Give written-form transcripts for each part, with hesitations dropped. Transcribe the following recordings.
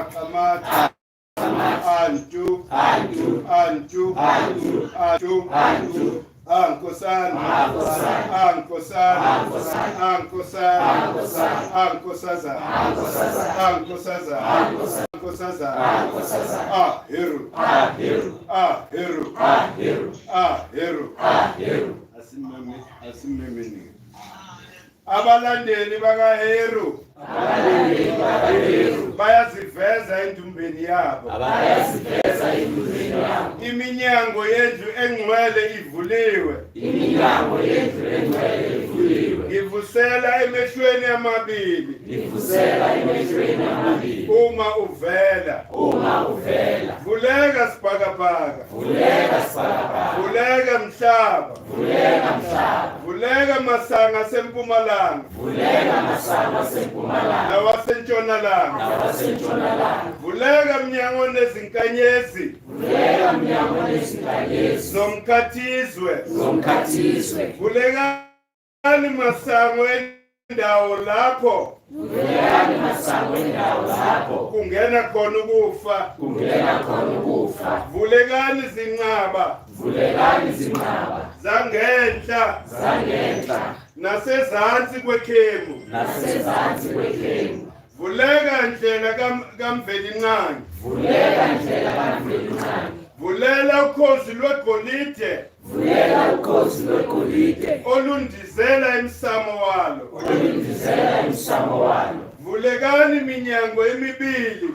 Akamata. Antu. Inkosana. Heru. Asimemeni. Abalandeli baka Heru bayaziveza endumbeni yabo. Iminyango yendlu engcwele ivuliwe. Ngivusela emehlweni amabili. Uma uvela. Vuleka sibhakabhaka. Vuleka mhlaba. Vuleka masanga sempumalanga. Nawasentshonalanga. Vuleka mnyango nezinkanyezi. Zomkhathizwe. Vulekani masango endawo lapho. Kungena khona ukufa. Vulekani zinqaba. Zangenhla. Nasezansi kwekhemu. Vuleka ndlela kamvelincane. Vulela ukhozi lwegolide. Olundizela emsamo walo. Vulekani minyango emibili.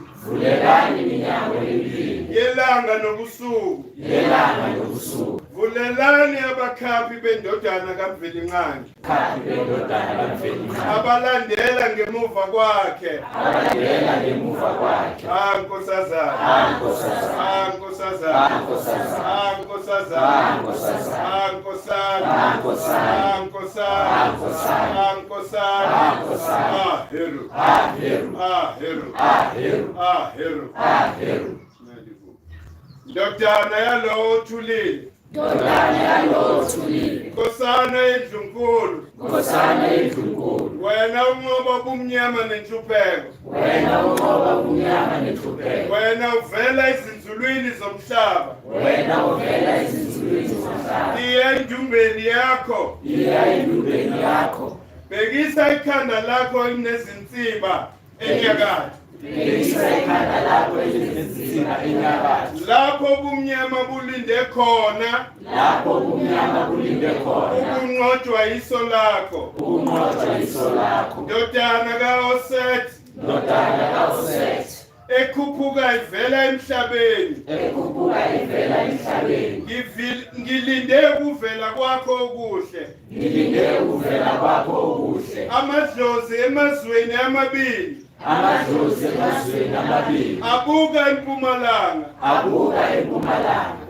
Yelanga nobusuku. Vulelani abakhaphi bendodana kamvelincane. Abalandela ngemuva kwakhe. Nkosazana. Heru. Ndodana yalo othulile. Inkosana yendlunkulu. Wena unqoba ubumnyama nenhlupheko. Wena uvela ezinzulwini zomhlaba. Iya endumbeni yakho. Bekisa ikhanda lakho elinezinsiba enyakatho. Lapho ubumnyama bulinde khona. Ukunqotshwa iso lakho. Ndodana kaOset. Ekhuphuka ivela emhlabeni. Ngilinde ukuvela kwakho okuhle. Amadlozi emazweni amabili. Abuka empumalanga.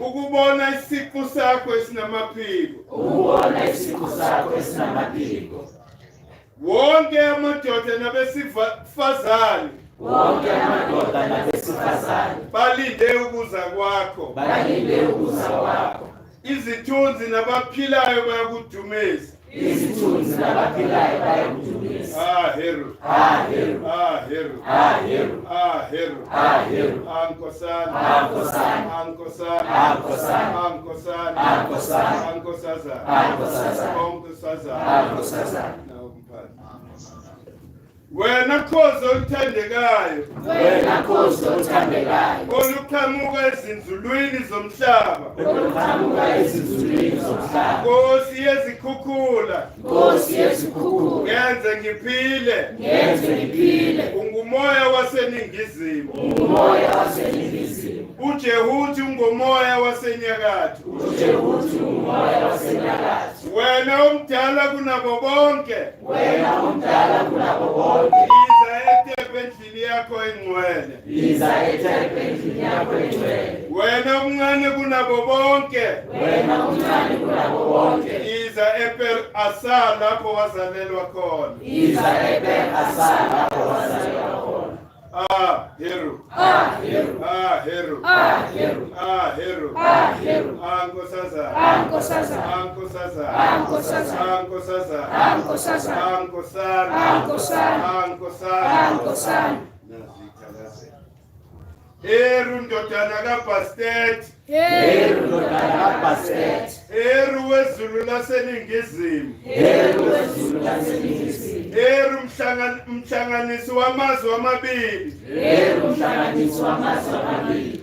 Ukubona isiqu sakho esinamaphiko. Wonke amadoda nabesifazane. Balinde ukuza kwakho. Izithunzi nabaphilayo bayakudumisa. Heru. Wena khozi oluthandekayo. Oluqhamuka ezinzulwini zomhlaba. Nkosi yezikhukhula. Ngenze ngiphile. Ungumoya waseningizimu. uJehuthi ungomoya wasenyakatho. Wena umdala kunabo bonke. Iza endlini yakho engcwele. Wena umncane kunabo bonke. Iza eper asa lapho wazalelwa khona. Heru. Ancestral. Heru ndodana kaBastet. Heru ndodana kaBastet. Heru wezulu laseningizimu. Heru wezulu laseningizimu. Heru mhlanganisi wamazwe amabili. Heru mhlanganisi wamazwe amabili.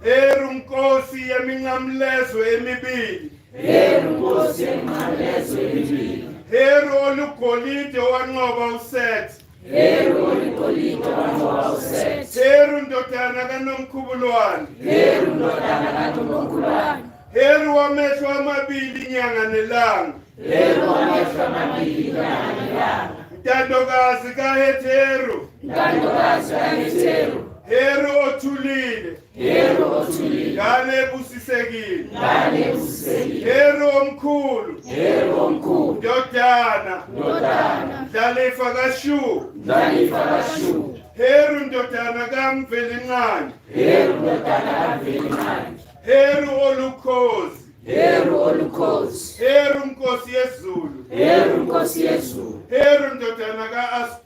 Heru nkosi yeminqamlezwe emibili. Heru nkosi yeminqamlezwe emibili. Heru olugolide wanqoba uSet. Heru olugolide wanqoba uSet. Heru ndodana kaNomkhubulwane. Heru ndodana kaNomkhubulwane. Heru wamehlo amabili inyanga nelanga. Heru wamehlo amabili inyanga nelanga. Ntandokazi kaHeru. Ntandokazi kaHeru. Heru othulile. Heru othulile. Ngane ebusisekile. Ngane ebusisekile. Heru omkhulu. Heru omkhulu. Ndodana. Ndodana. Ndlalifa kaShu. Ndlalifa kaShu. Heru ndodana kaMvelinqane. Heru ndodana kaMvelinqane. Heru olukhozi. Heru olukhozi. Heru nkosi yezulu. Heru nkosi yezulu. Heru ndodana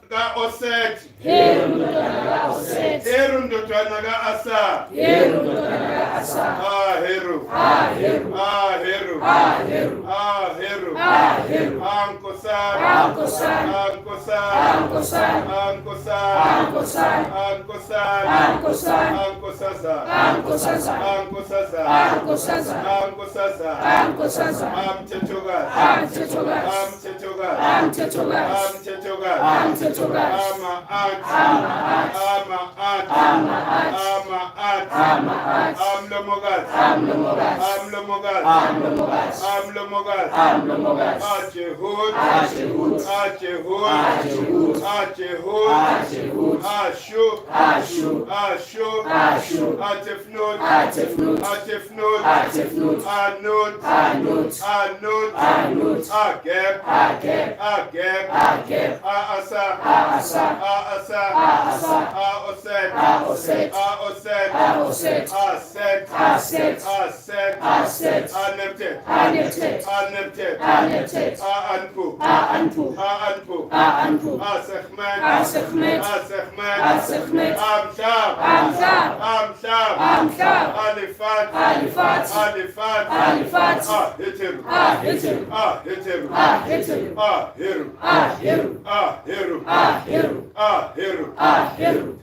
kaOset. Heru ndodana kaOset. Heru ndodana kaAsa. Heru ndodana kaAsa. Heru. Heru. Heru. Heru. Heru. Heru. Ankosana. Ankosana. Ankosana. Ankosana. Ankosana. Ankosana. Ankosana. Ankosana. Ankosaza. Ankosaza. Ankosaza. Ankosaza. Ankosaza. Ankosaza. Amthethokazi. Amthethokazi. Amthethokazi. Amthethokazi. Amthethokazi. Amthethokazi. Amlomokazi. Amlomokazi. Amlomokazi. Amlomokazi. Amlomokazi. Amlomokazi. Ajehud. Ajehud. Ajehud. Ajehud. Ajehud. Ajehud. Ashu. Ashu. Ashu. Ashu. Atefnut. Atefnut. Atefnut. Atefnut. Anut. Anut. Anut. Anut. Ageb. Ageb. Ageb. Ageb. Aasa. Aasa. Aasa. Aasa. Aoset. Aoset. Aoset. Aoset. Aset. Aset. Aset. Aset. Aneptet. Aneptet. Aneptet. Aneptet. Aanpu. Aanpu. Aanpu. Aanpu. Asechmet. Asechmet. Asechmet. Asechmet. Amshab. Amshab. Amshab. Amshab. Alifat. Alifat. Alifat. Alifat. Heteru. Heteru. Heteru. Heteru. Heru. Heru. Heru. Heru. Heru. Heru.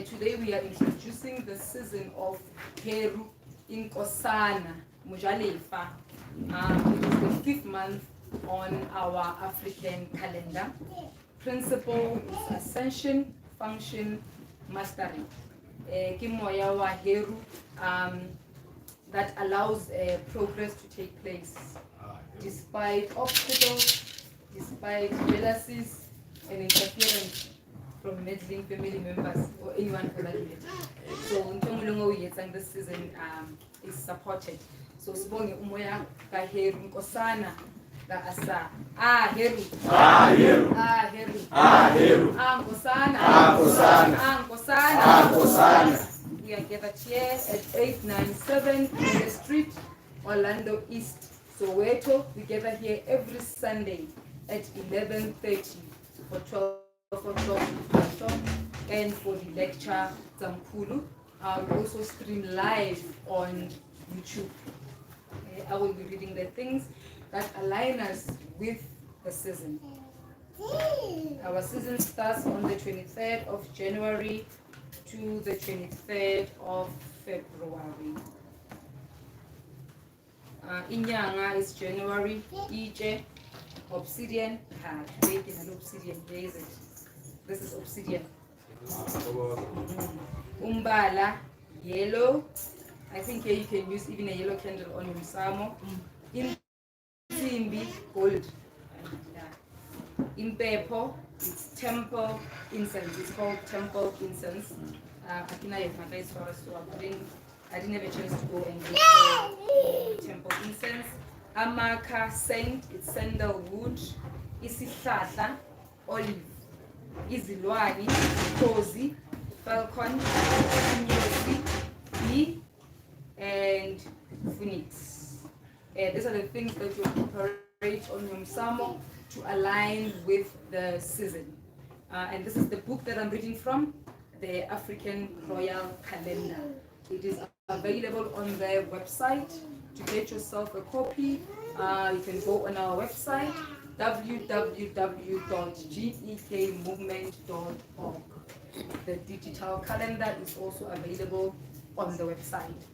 Today we are introducing the season of Heru, Inkosana, Mujalefa. It is the 5th month on our African calendar. Principle is ascension, function, mastery. Kimoya wa Heru that allows progress to take place despite obstacles, despite jealousies and interference from meddling family members or anyone for that matter. So Ntongolongo this season is supported. So Sibonge Umoya ka Heru Inkosana ka Asa. Heru. Heru. Heru. Heru. Inkosana. Inkosana. Inkosana. We are gathered here at 897 Kemet Street, Orlando East, Soweto. We gather here every Sunday at 11:30 for 12 and for the lecture, Mkhulu. We also stream live on YouTube. I will be reading the things that align us with the season. Our season starts on the 23rd of January to the 23rd of February. Inyanga is January, Ije, obsidian, obsidian, where is it? This is obsidian. Umbala, yellow. I think here you can use even a yellow candle on your msamo. Insimbi, gold. Impepo, it's temple incense. It's called temple incense. I didn't have a chance to go and look for temple incense. Amaka, saint, it's sandalwood. Isihlahla, olive. Izilwani, cozy, falcon, inyosi, bee, and phoenix. These are the things that you incorporate on your msamo to align with the season. And this is the book that I'm reading from, the African Royal Calendar. It is available on their website. To get yourself a copy, you can go on our website, www.gekmovement.org. The digital calendar is also available on the website.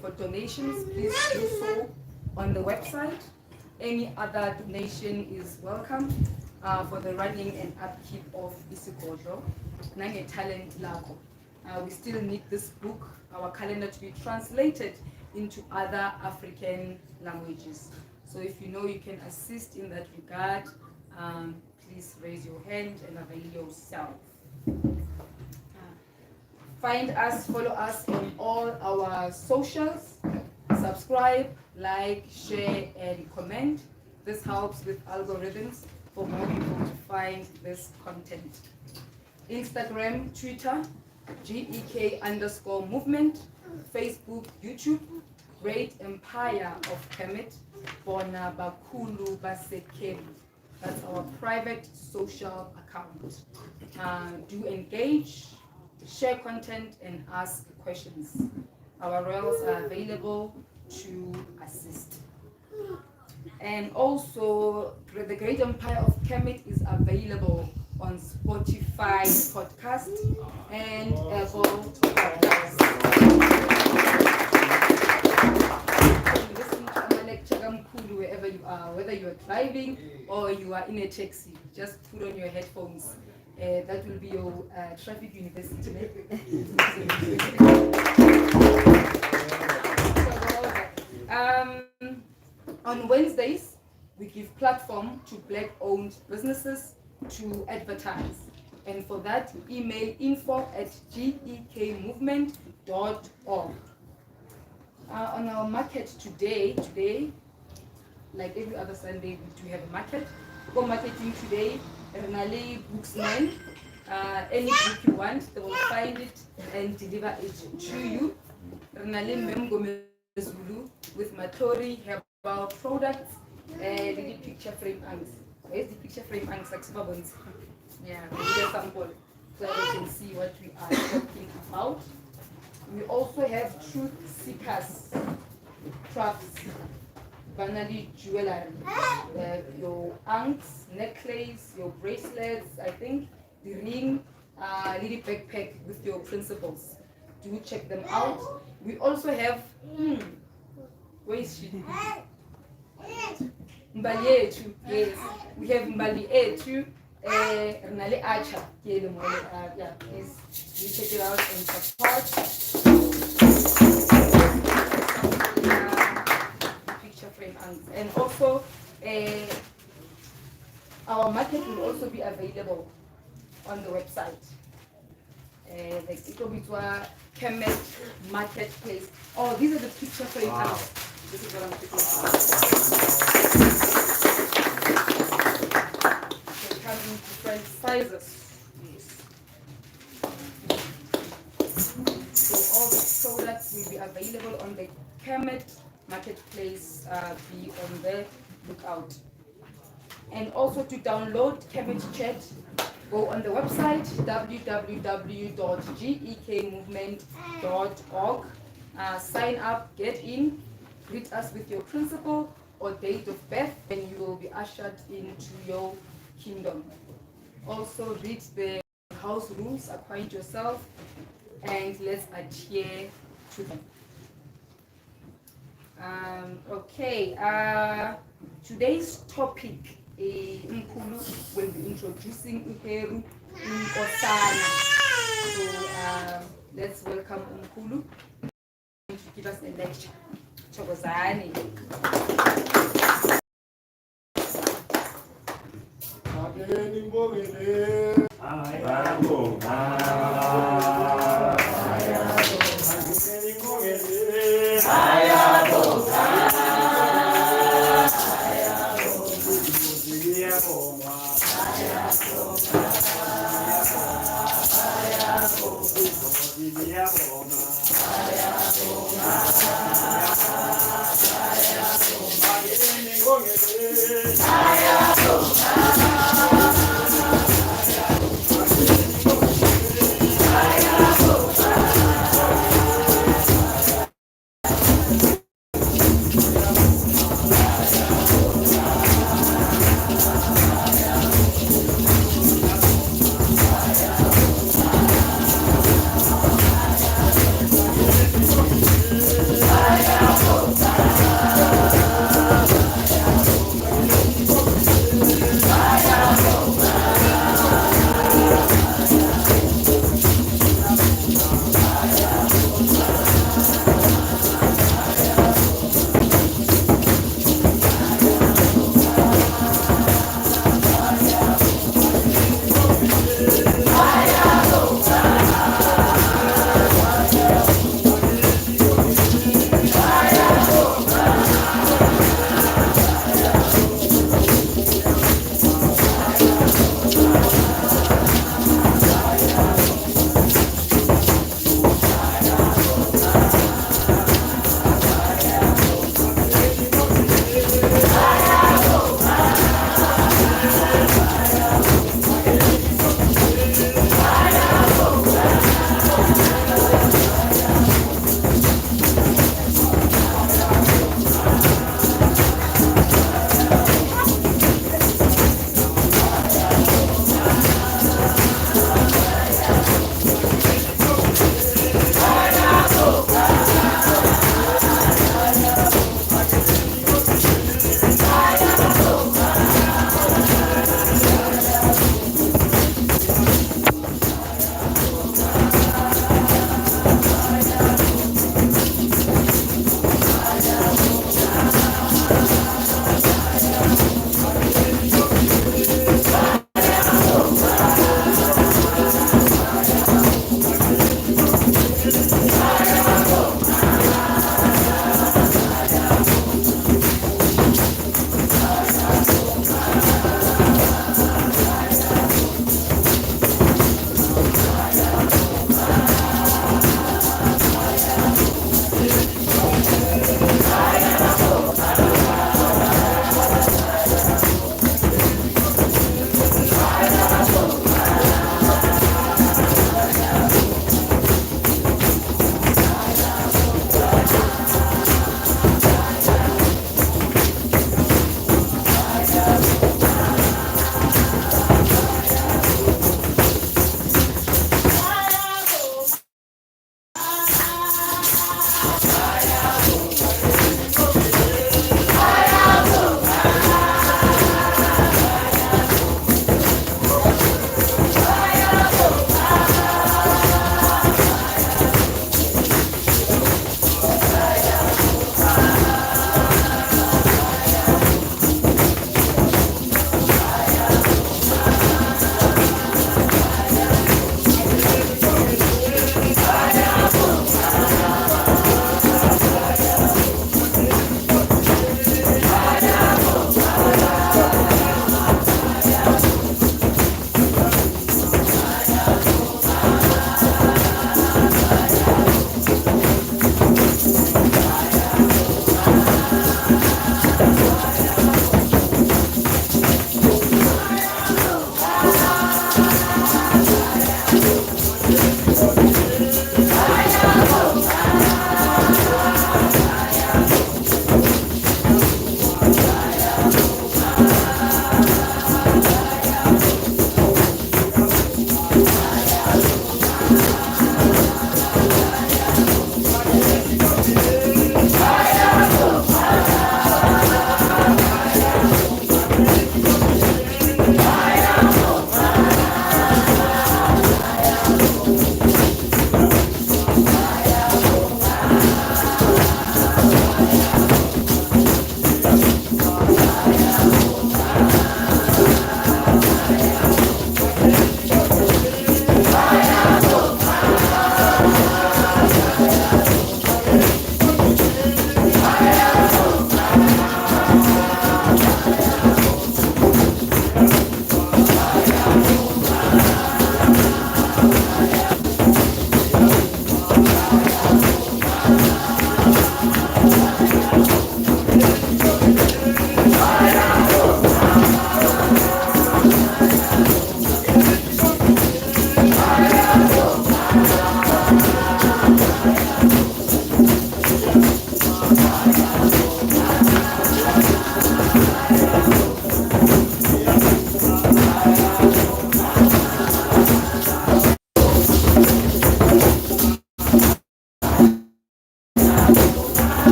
For donations, please do so on the website. Any other donation is welcome for the running and upkeep of Isigodlo, Nange Talent Lako. We still need this book, our calendar, to be translated into other African languages. So if you know you can assist in that regard, please raise your hand and avail yourself. Find us, follow us on all our socials, subscribe, like, share, and comment. This helps with algorithms for more people to find this content. Instagram, Twitter, GEK_movement, Facebook, YouTube, Great Empire of Kemet, Bona Bakulu Basekeli. That's our private social account. Do engage, share content, and ask questions. Our royals are available to assist. And also, the Great Empire of Kemet is available on Spotify podcast and Apple Podcasts. Listen to my lecture, Mkhulu, wherever you are, whether you are driving or you are in a taxi. Just put on your headphones. That will be your traffic university. On Wednesdays, we give platform to Black-owned businesses to advertise. And for that, email info@gekmovement.org. On our market today, like every other Sunday, we do have a market. For marketing today, Renale Booksman, any book you want, they will find it and deliver it to you. Renale Memgomezulu with Matori Herbal Products, the picture frame angs. Where's the picture frame angs? Yeah, we need a sample so that you can see what we are talking about. We also have truth seekers, crafts, banally jewelry, your anks, necklace, your bracelets, I think, the ring, little backpack with your principles. Do check them out. We also have, where is she? Mbali Etu, yes. We have Mbali Etu, Renale Acha. Yeah, please check it out and support. Picture frame and also our market will also be available on the website. Like Ikobitwa Kemet Marketplace. Oh, these are the picture frame. Wow. This is what I'm picking. They come in different sizes. Yes. So all the products will be available on the Kemet Marketplace. Be on the lookout. And also to download Kemet Chat, go on the website www.gekmovement.org, sign up, get in, greet us with your principal or date of birth, and you will be ushered into your kingdom. Also read the house rules, acquaint yourself, and let's adhere to them. Okay, today's topic, Mkhulu will be introducing Heru Inkosana. So let's welcome Mkhulu to give us a lecture. Chokozani.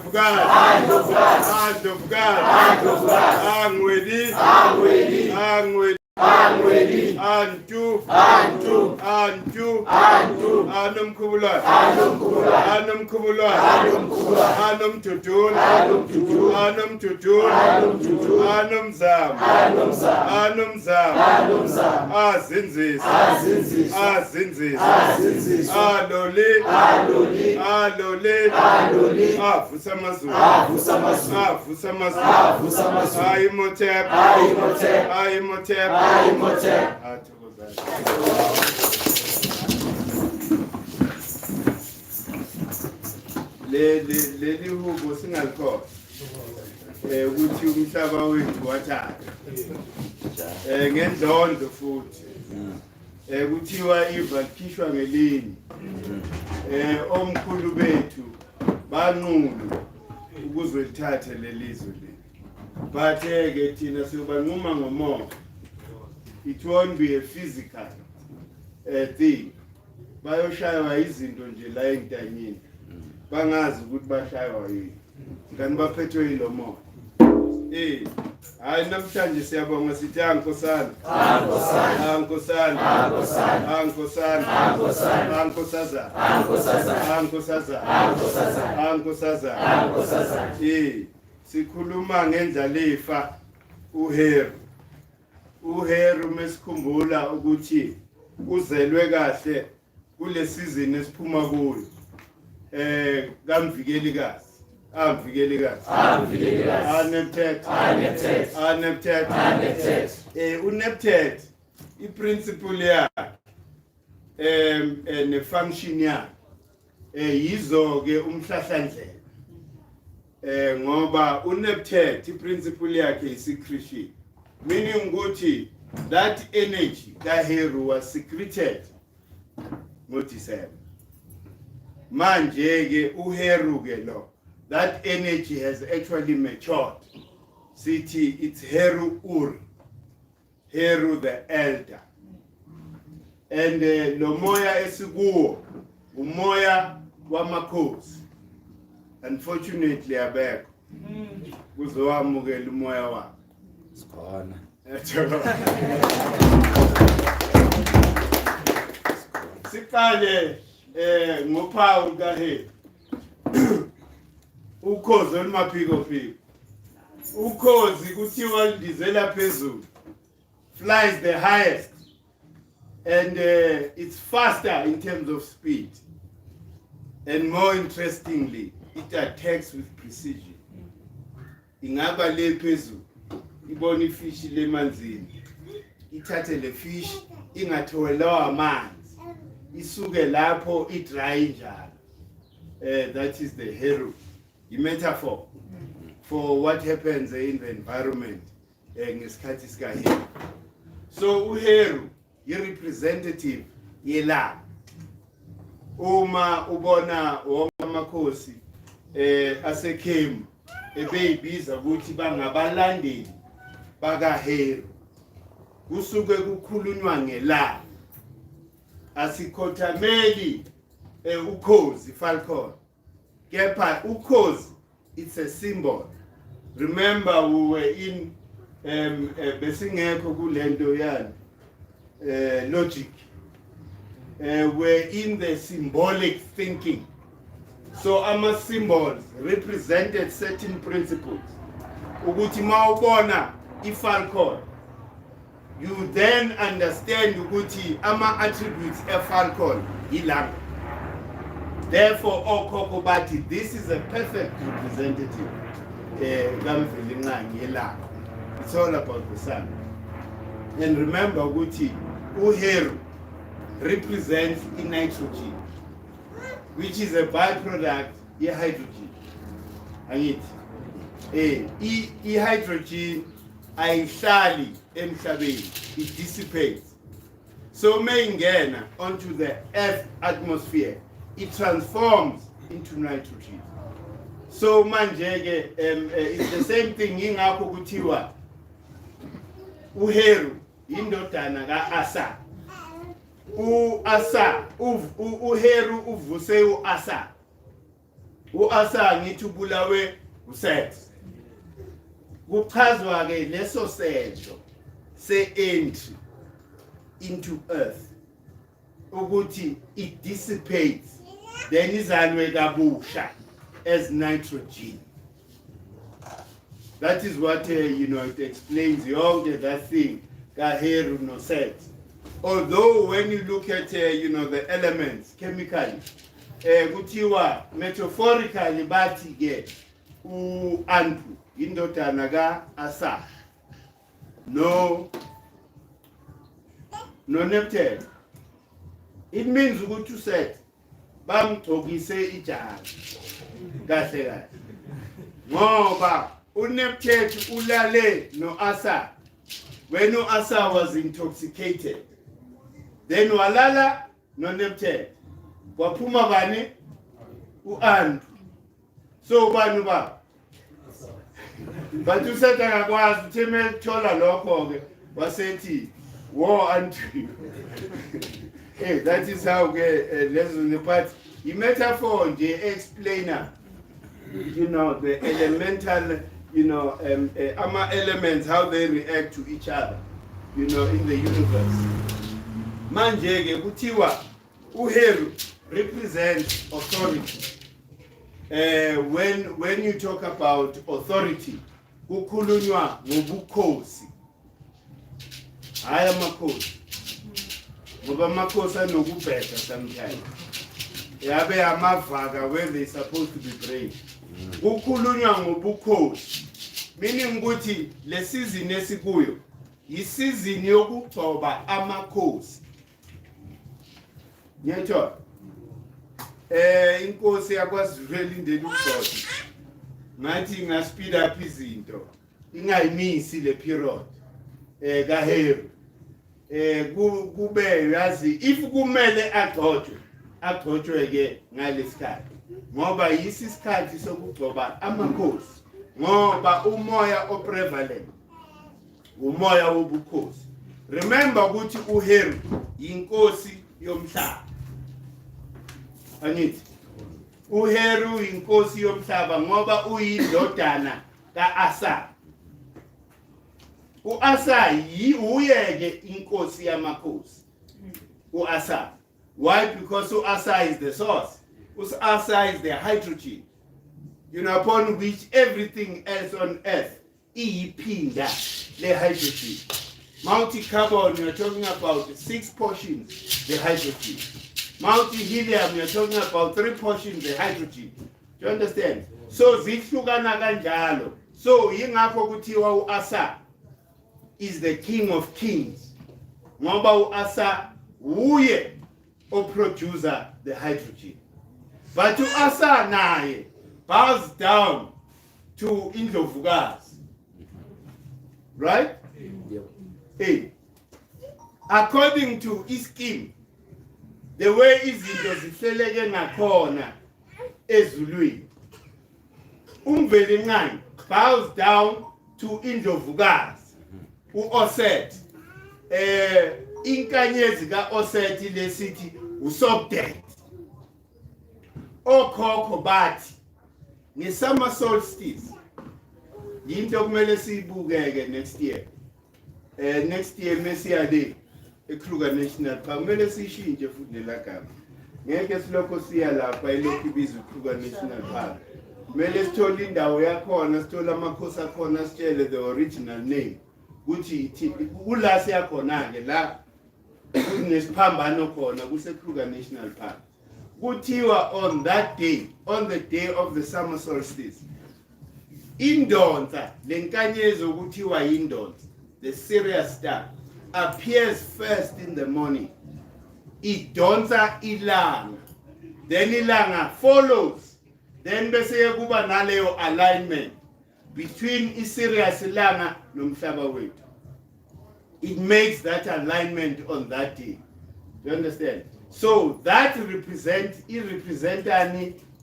of God, hand of God, angwedi, antu, anumkhululane, anumzamo, azinzisa, alole, avusa amazulu, ayimotep. Leli hubo singalikho ukuthi umhlaba wethu wathatha ngendlondo futhi kuthiwa iva likhishwa ngelini omkhulu bethu banqulu ukuzwe lithathe lelizwe le bathe-ke thina siyobanquma ngomoya. It won't be a physical thing. Bayoshaywa izinto nje la entanyeni. Bangazi ukuthi bashaywa yini. Ngani baphethwe yilo moya. Hayi namhlanje siyabonga sithi Inkosana. Sikhuluma ngendlalifa uHeru. uHeru mesikhumbula ukuthi uzelwe kahle kule season esiphuma kuyo kamvikelikazi uNeptet iprinciple yakhe nefunction yakhe yizo ke umhlahlandlela ngoba uNeptet iprinciple yakhe isecretion, meaning ukuthi that energy kaHeru was secreted ngoDecember. Manje ke uHeru ke lo, that energy has actually matured. Sithi it's Heru the elder. And lo moya esikuwo umoya wamakhosi. Unfortunately abekho kuzowamukela umoya wakhe. Sikhona. Siqale ngophawu kaHeru. Ukhozi olumaphiko. Ukhozi kuthiwa lidizela phezulu. Flies the highest. And it's faster in terms of speed. And more interestingly, it attacks with precision. Ingaba le phezulu ibona ifishi lemanzini. Ithathe le fish ingathowelwa amanzi. Isuke lapho idry njalo. That is the Heru. The metaphor for what happens in the environment ngesikhathi sikaHeru. So uHeru yi-representative yelanga. Uma ubona wonke amakhosi aseKemu ebeyibiza ukuthi bangabalandeli bakaHeru, kusuke kukhulunywa ngelanga. Asikhothameli ukhozi falcon. Kepha ukhozi, it's a symbol. Remember we were in besingekho kulento yani logic. We're in the symbolic thinking. So our symbols represented certain principles. Ukuthi mawubona ifalcon, you then understand ukuthi ama attributes efalcon ilanga. Therefore, okhokho bathi this is a perfect representative kamvelinqangi yelanga. It's all about the sun. And remember ukuthi uHeru represents nitrogen, which is a byproduct of hydrogen. Angithi hydrogen ayihlali emhlabeni, it dissipates. So mayingena onto the earth atmosphere, it transforms into nitrogen. So manje ke it's the same thing ingakho kuthiwa uHeru indodana kaAsa. uHeru uvuse uAsa. U-Asa ngithi ubulawe uSet. Kuchazwa ke leso senzo se-entry into earth ukuthi it dissipates then izalwe kabusha as nitrogen. That is what it explains yonke that thing ka Heru no Set. Although when you look at the elements chemically kuthiwa metaphorically bathi ke u-Anpu indodana ka Asa no Neptune. It means ukuthi uSet bamgcokise ijazi kahle kahle ngoba uNeptune ulale no-Asa when u-Asa was intoxicated, then walala no-Neptune waphuma bani u-Anpu. So bani ba but uSet akakwazi uthi methola lokho ke wasethi war Anpu. Hey, that is how lesson part metaphor nje explainer the elemental elements, how they react to each other in the universe. Manje ke kuthiwa uHeru represents authority. When you talk about authority kukhulunywa ngobukhosi hayi amakhosi ngoba amakhosi anokubheka sometimes yabe amavaka when they supposed to be brave. Kukhulunywa ngobukhosi meaning ukuthi le season esikuyo isizini yokugcoba amakhosi. Ngiyathola inkosi yakwaZulu indeni ukugcoba ngathi nga speed up izinto ingayimisi le period ka Heru kube yazi if kumele agcotshwe ke ngalesikhathi ngoba yisisikhathi sokugcoba amakhosi ngoba umoya oprevalent umoya wobukhosi. Remember ukuthi uHeru inkosi yomhlaba. Angithi uHeru inkosi yomhlaba ngoba uyindodana kaAsa. U-Asa uyeke inkosi yamakhosi. U-Asa. Why? Because U-Asa is the source. U-Asa is the hydrogen, upon which everything else on earth iyiphinda le hydrogen. Multi-carbon, you're talking about 6 portions, the hydrogen. Multi-helium, you're talking about 3 portions, the hydrogen. Do you understand? So zihlukana kanjalo. So yingakho kuthiwa u-Asa is the king of kings. Ngoba u-Asa uye producer the hydrogen. But u-Asa naye bows down to Indlovukazi. Right? Yep. Hey. According to his scheme, the way izinto zihleleke ngakhona ezulwini, uMvelincane bows down to Indlovukazi. U-Oset inkanyezi ka-Oset lesithi uSobdet. Okhokho bathi nge-summer solstice yinto kumele siyibukeke next year. Next year mesiya le eKruger National Park kumele sishintshe futhi lelagama. Ngeke silokho siya lapha elokhu ibizwa iKruger National Park. Kumele sithole indawo yakhona, sithole amakhosi akhona, sitshele the original name. Kuthi kula siyakhona ke la kunesiphambano khona kuseKruger National Park. Kuthiwa on that day, on the day of the summer solstice, indonsa lenkanyezi okuthiwa indonsa, the Sirius star, appears first in the morning. Idonsa ilanga, then ilanga follows, then bese kuba naleyo alignment between iSirius ilanga nomhlaba wethu. It makes that alignment on that day. You understand? So that represents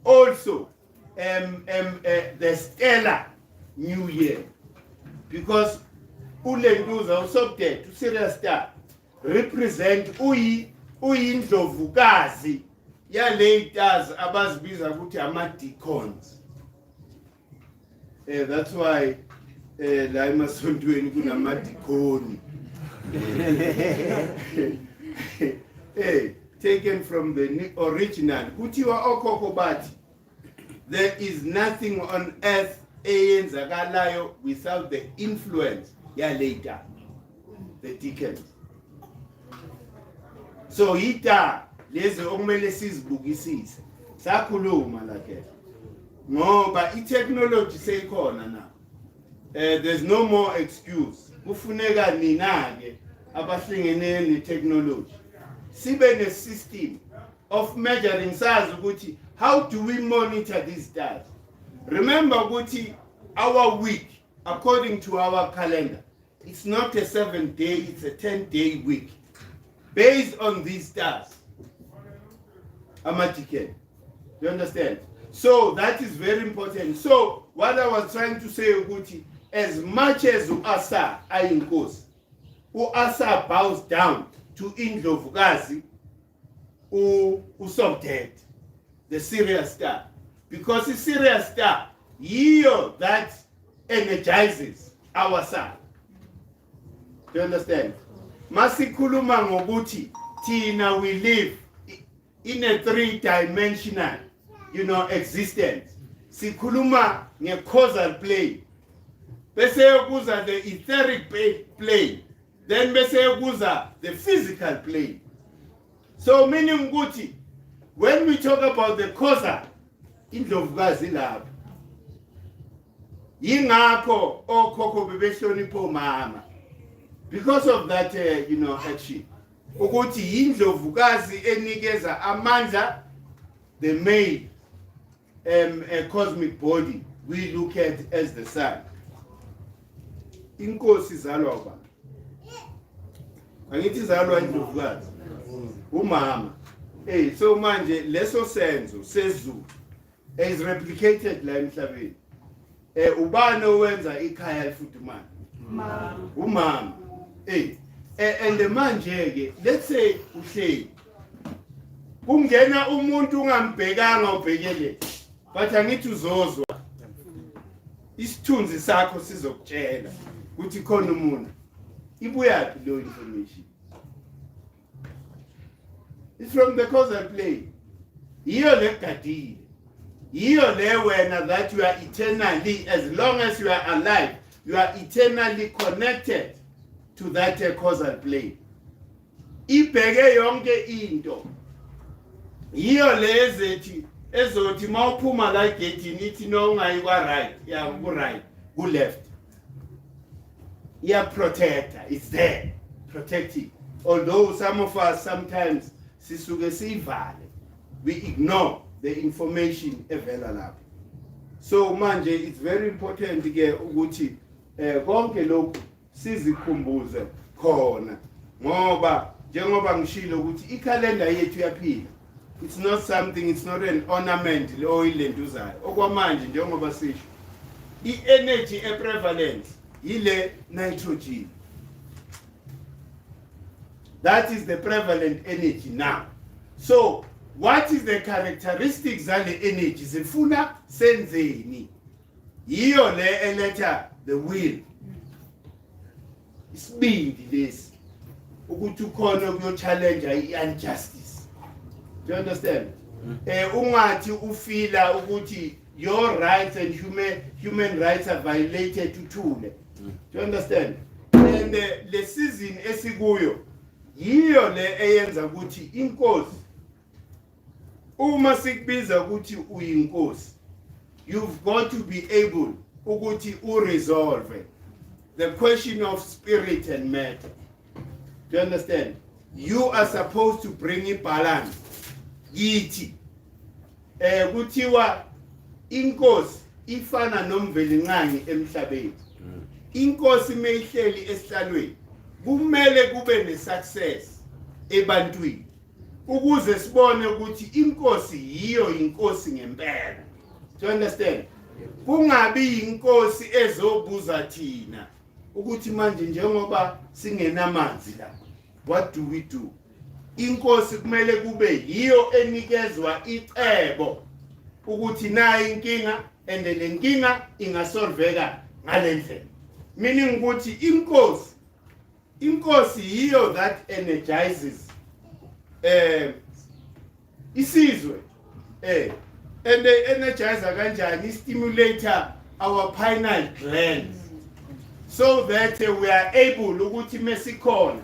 also the stellar new year, because ulentuza uSobdet uSirius star represent uyindlovukazi yaley'tars abazibiza ukuthi ama-deacons. That's why la emasontweni kunama-deacon. Taken from the original. Kuthiwa okhokho bathi, there is nothing on earth eyenzakalayo without the influence later, the deacons. So ita lezi okumele sizibukisise sakhuluma la ke ngoba i-technology seyikhona na. There's no more excuse. Kufuneka nina ke abahlangene ne-technology sibe ne-system of measuring sazi ukuthi how do we monitor these stars. Remember ukuthi our week, according to our calendar, it's not a 7-day, it's a 10-day week based on these stars. Amatiken. You understand? So that is very important. So what I was trying to say, ukuthi, as much as Asa Ayinkosi, Asa bows down to Indlovukazi, Usobdet, the Sirius star. Because the Sirius star, yiyo that energizes our sun. Do you understand? Masikhuluma ngokuthi tina we live in a 3-dimensional, existence. Sikhuluma nge-causal plane. Bese kuza the etheric plane. Then bese kuza the physical plane. So meaning ukuthi, when we talk about the causal, Indlovukazi lapha. Yingakho okhokho bebehlonipha mama. Because of that, action. Ukuthi Indlovukazi enikeza amandla, the male a cosmic body we look at as the sun. Inkosi izalwa ba. Angithi izalwa Indlovukazi. Umama. So manje leso senzo sezulu is replicated la emhlabeni. Ubani owenza ikhaya elifudumala? Umama. And manje ke, let's say uhleli. Kungena umuntu ungambhekanga ubhekele. But angithi uzozwa. Isithunzi sakho sizokutshela ukuthi khona umuntu. Ibuyaphi lo information? It's from the causal plane. Yiyo legadile. Yiyo le wena that you are eternally, as long as you are alive, you are eternally connected to that causal plane. Ibheke yonke into. Yiyo le ezothi mawuphuma la gate nithi no ungayi kwa right, ya ku right, ku left. Yeah, protector, it's there, protecting. Although some of us sometimes sisuke sivale, we ignore the information evela lapho. So manje it's very important ke ukuthi konke lokhu sizikhumbuze khona ngoba njengoba ngishilo ukuthi i-calendar yethu yaphila. It's not something, it's not an ornament or ilentuzayo. Okwamanje njengoba sisho i-energy prevalent ile nitrogen. That is the prevalent energy now. So what is the characteristics of the energy? Zifuna senzeni. Yiyo le eletha the will. Isibindi lesi ukuthi ukhona kuyo challenge i-injustice. Do you understand? Ungathi ufila ukuthi your rights and human rights are violated tuthule. Do you understand? And the season esikuyo yiyo le eyenza ukuthi inkosi uma sikubiza ukuthi uyinkosi, you've got to be able ukuthi resolve the question of spirit and matter. Do you understand? You are supposed to bring in balance. Yithi kuthiwa inkosi ifana nomvelincane emhlabeni. Inkosi meyihleli esihlalweni kumele kube ne-success ebantwini ukuze sibone ukuthi inkosi yiyo inkosi ngempela. Do you understand? Kungabi inkosi ezobuza thina ukuthi manje njengoba singenamanzi la, what do we do? inkosi kumele kube yiyo enikezwa icebo ukuthi nayi inkinga and le nkinga ingasolveka ngalendlela. Meaning ukuthi inkosi yiyo that energizes isizwe and the energizer kanjani stimulator our pineal glands so that we are able ukuthi mesikhona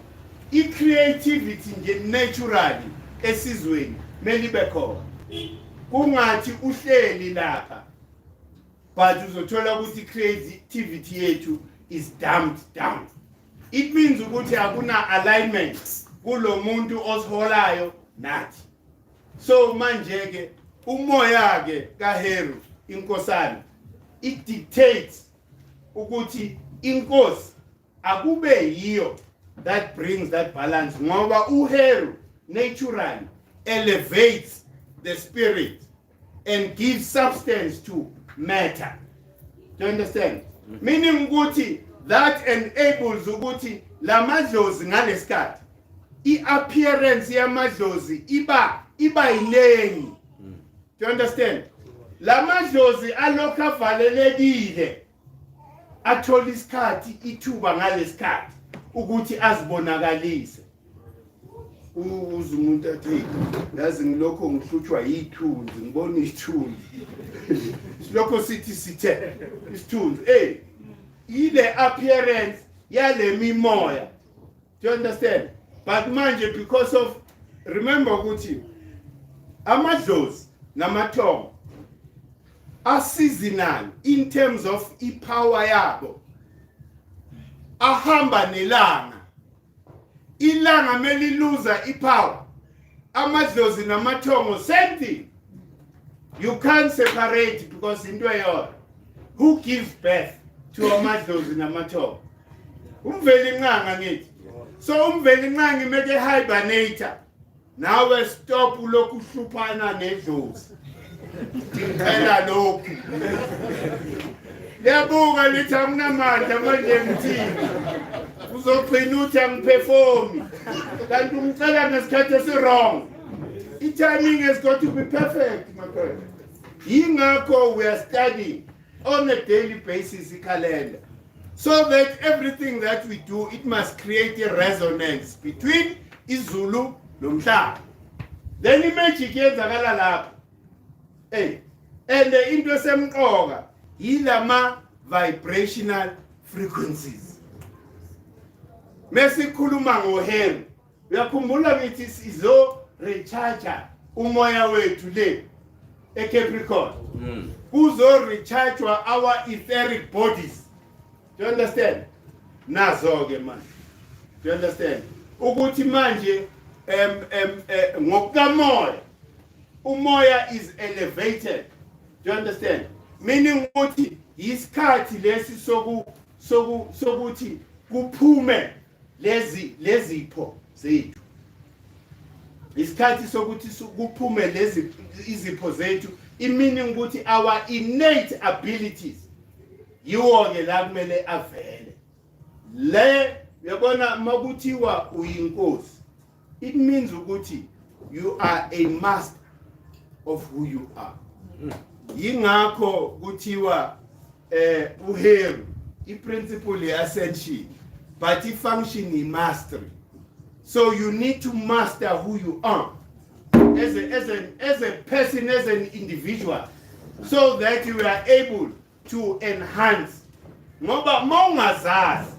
i-creativity nje naturally esizweni melibe khona kungathi uhleli lapha but uzothola ukuthi creativity yethu is dumbed down. It means ukuthi akuna alignment kulo muntu osiholayo nathi. So manje ke umoya ke kaHeru Inkosana it dictates ukuthi inkosi akube yiyo that brings that balance ngoba uHeru naturally elevates the spirit and gives substance to matter. Do you understand? Meaning ukuthi that enables ukuthi lamadlozi ngalesikhathi i-appearance yamadlozi iba iningi. Do you understand? Lamadlozi alokhu avalelekile athola isikhathi ithuba ngalesikhathi ukuthi azibonakalise. Umuntu athi yazi ngilokho ngihlutshwa yithunzi ngibona isithunzi. Lokho sithi sithe isithunzi ile appearance yale mimoya. Do you understand? But manje because of remember ukuthi amadlozi namathongo are seasonal in terms of ipower yabo. Ahamba nelanga. Ilanga meliluza ipower. Amadlozi namathongo same thing. You can't separate because into yona. Who gives birth to amadlozi namathongo? Umvelinqanga ngithi. So umvelinqanga imeke hibernator. Nawe stop lokhu hluphana nedlozi. Phela lokhu. Liyabuka lithi anginamandla manje ngithini. Uzogcina uthi angiperformi. Kanti umcela ngesikhathi esi-wrong. I-timing has got to be perfect, my friend. Yingakho we are studying on a daily basis calendar. So that everything that we do, it must create a resonance between iZulu nomhlaba. Then i-magic yenzakala lapha. And into esemqoka yilama vibrational frequencies. Mesikhuluma ngoHeru. Uyakhumbula ngithi sizo recharge umoya wethu le eCapricorn. Kuzo recharge our etheric bodies. Do you understand? Nazo ke manje. Do you understand? Ukuthi manje ngokukamoya umoya is elevated. Do you understand? Meaning ukuthi isikhathi lesi sokuthi kuphume lezipho zethu. Isikhathi sokuthi kuphume lezi izipho zethu, meaning ukuthi our innate abilities yiwo ke la kumele avele. Le yabona makuthiwa uyinkosi. It means ukuthi you are a master of who you are. Yingakho kuthiwa uHeru i-principle ye-ascension but i-function i-mastery. So you need to master who you are as a person, as an individual, so that you are able to enhance. Ngoba mongazazi,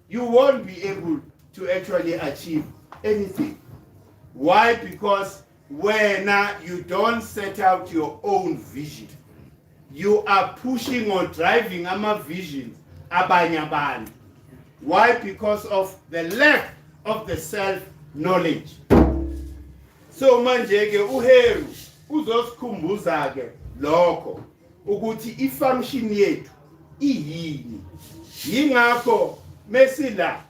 you won't be able to actually achieve anything. Why? Because when you don't set out your own vision, you are pushing or driving ama visions abanye abantu. Why? Because of the lack of the self-knowledge. So manje ke uHeru uzosikhumbuza ke lokho ukuthi i-function yethu iyini. Yingakho mesila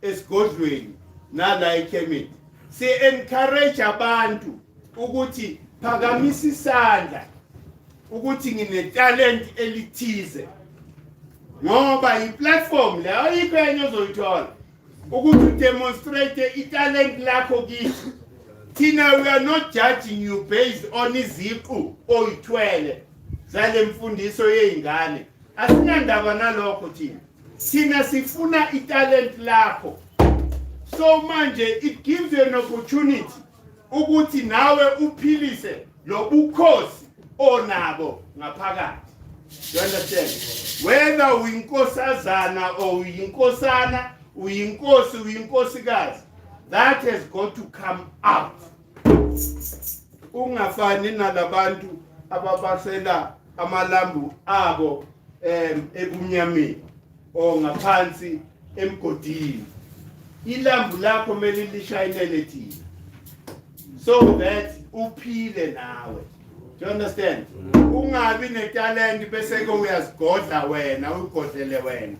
esigodlweni nala eKemet si-encourage abantu ukuthi phakamisa isandla ukuthi ngine-talent elithize ngoba i-platform le ayikho enye ozoyithola ukuthi udemonstrate i-talent lakho kithi Tina, we are not judging you based on iziqu oyithwele zale mfundiso yeingane. Asinandaba nalokho thina. Thina sifuna italent lakho. So manje it gives you an opportunity ukuthi nawe uphilise lo bukhosi onabo ngaphakathi. You understand? Whether uyinkosazana or uyinkosana, uyinkosi, uyinkosikazi, that has got to come out. Ungafani nalabantu ababasela amalambu abo ebumnyameni o ngaphansi emgodini. Ilambu lakho mele lishayinele thina, so that uphile nawe. Do you understand? Ungabi netalent bese ke uyazigodla wena, ugodlele wena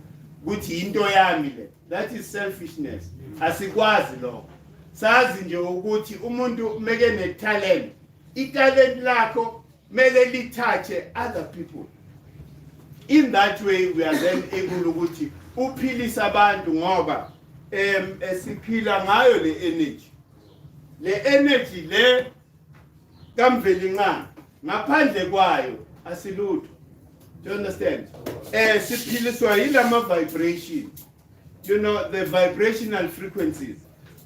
ukuthi into yami le. That is selfishness. Asikwazi lokho. Sazi nje ukuthi umuntu meke netalent, italent lakho mele lithathe other people. In that way we are then able ukuthi uphilisa abantu ngoba esiphila ngayo le energy. Le energy le kamvelinqana ngaphandle kwayo asilutho. Do you understand? Siphiliswa yilama vibration. You know, the vibrational frequencies.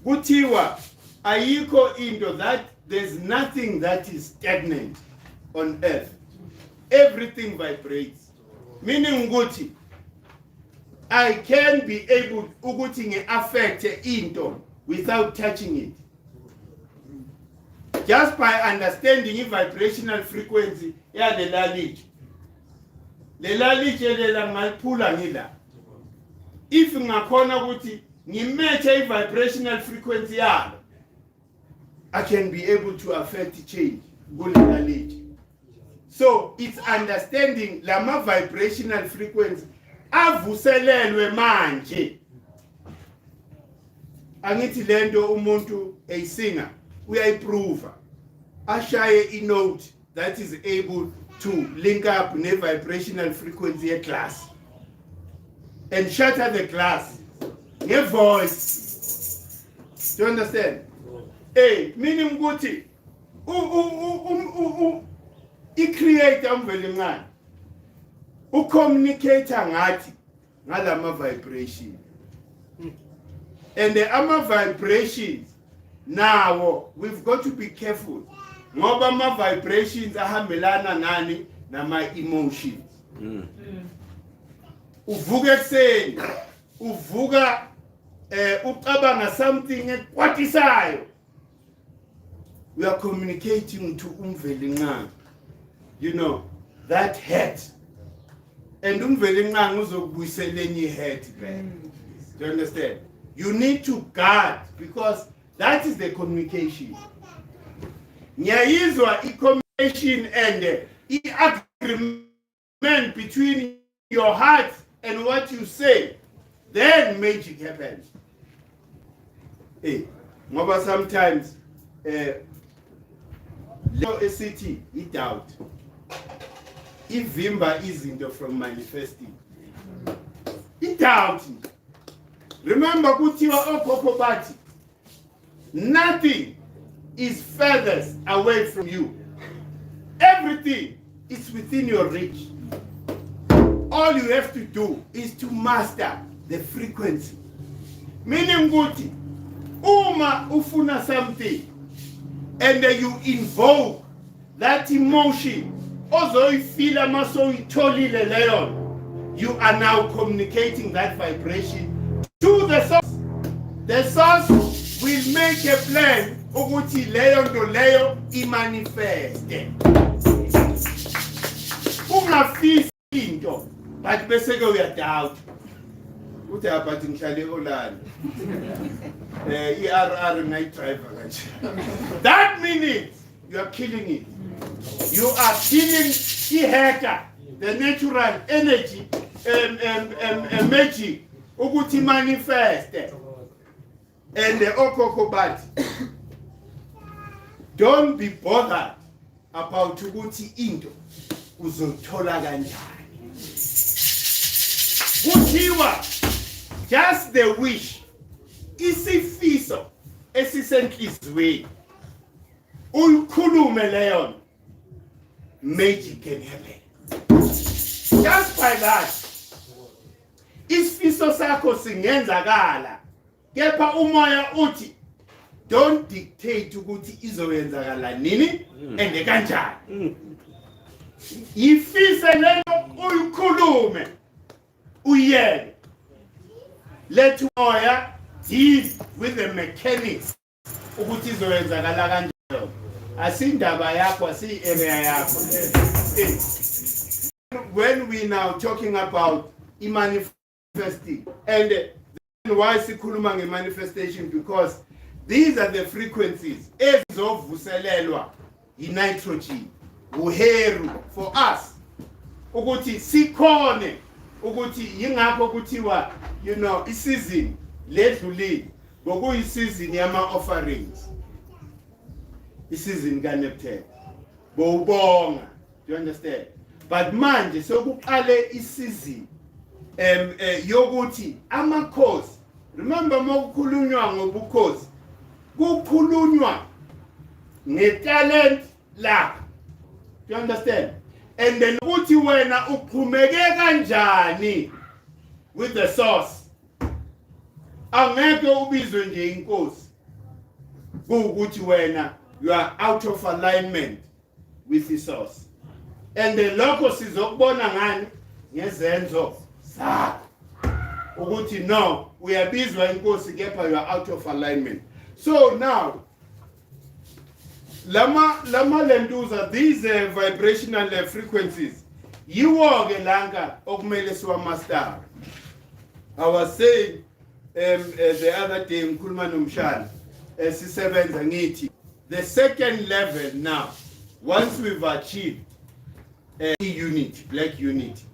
Kuthiwa ayikho into that there's nothing that is stagnant on earth. Everything vibrates. Meaning ukuthi I can be able ukuthi nge-affect into without touching it. Just by understanding the vibrational frequency ya le laliji. Le laliji lela ngaliphula ngila. If ngakhona ukuthi ngimatche i-vibrational frequency yalo, I can be able to affect change kule laliji. So it's understanding lama vibrational frequency avuselelwe manje. Angithi lento umuntu eyisinga uyayiprova. Ashaye i-note that is able to link up ne-vibrational frequency ye-glass and shatter the glass nge-voice. Do you understand? Meaning ukuthi i-creator umvelinqana ucommunicator ngathi ngalama vibration. And the ama vibrations now we've got to be careful. Ngoba ama vibrations ahambelana nani nama emotions. Uvuka ekseni, uvuka ucabanga something ekwatisayo. We are communicating to umvelinqana. You know, that hurt. And umvelinqana uzokubuyiseleni hurt back. Do you understand? You need to guard because that is the communication. Nyayizwa i-communication and i-agreement between your heart and what you say, then magic happens. Ngoba sometimes a city, doubt. Ivimba izinto from manifesting. Doubt. Remember kuthiwa okhokho bathi nothing is furthest away from you. Everything is within your reach. All you have to do is to master the frequency. Meaning ukuthi uma ufuna something and you invoke that emotion ozoyifila maso uyitholile leyo, you are now communicating that vibration to the source. The source will make a plan ukuthi leyo nto leyo imanifeste. Ungafisi into but bese ke uyadoubt. Uthi abathi ngihlale eHolland. ERR night driver kanje. That means you are killing it. You are killing the the natural energy magic ukuthi manifeste. And the okhokho bathi don't be bothered about ukuthi into uzothola kanjani. Kuthiwa just the wish isifiso esisenhlizweni uyikhulume leyo, magic can happen. Just by that, isifiso sakho singenzakala. Kepha umoya uthi, don't dictate ukuthi izowenzakala nini and kanjani. Yifise lento uyikhulume uyele. Let umoya deal with the mechanics ukuthi izowenzakala kanjani. Asindaba yakho asi area yakho. When we now talking about manifesting, and why sikhuluma nge-manifestation, because these are the frequencies ezovuselelwa yi-nitrogen, uheru for us. Ukuthi sikhone ukuthi yingakho kuthiwa, you know, isizini ledlulile ngokuyisizini yama-offerings, isizini kaNeptune bowubonga. Do you understand? But manje sokuqale isizini yokuthi amakhosi, remember mokukhulunywa ngobukhosi kukhulunywa ngetalent lakho. Do you understand? And then uthi wena uqhumeke kanjani with the source. Angeke ubizwe nje inkosi ukuthi wena you are out of alignment with the source. And the lokho sizokubona ngani ngezenzo zakho ukuthi no, uyabizwa inkosi kepha you are out of alignment. So now lama lentuza, these vibrational frequencies yiwo ke langa okumele siwamaster. I was saying the other day ngikhuluma nomshana sisebenza ngithi the second level now, once we've achieved unity, black unity,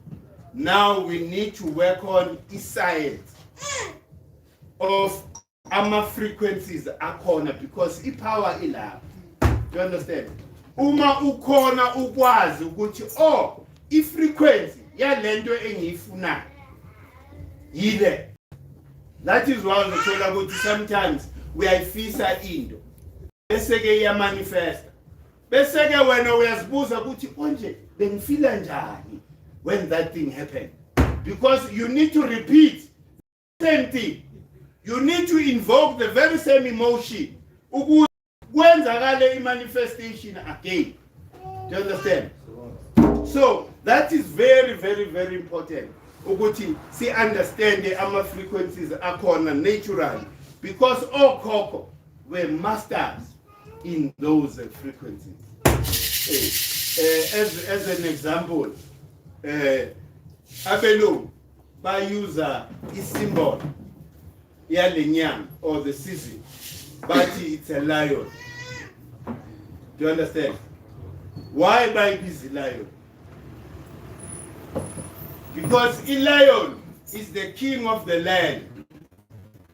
now we need to work on the science of ama frequencies akhona, because ipower ilapha. Do you understand? Uma ukhona ukwazi ukuthi oh ifrequency yalento engiyifuna yile. That is why ngithola ukuthi sometimes uyayifisa into bese ke iya manifest, bese ke wena uyazibuza ukuthi onje bengifila njani when that thing happened, because you need to repeat the same thing. You need to invoke the very same emotion ukuthi kwenzakale manifestation again. Do you understand? So that is very, very, very important ukuthi si understand ama frequencies akhona naturally, because all Coco were masters in those frequencies. As an example, abelungu use a symbol yalenyanga or the season, but it's a lion. Do you understand? Why by this lion? Because a lion is the king of the land.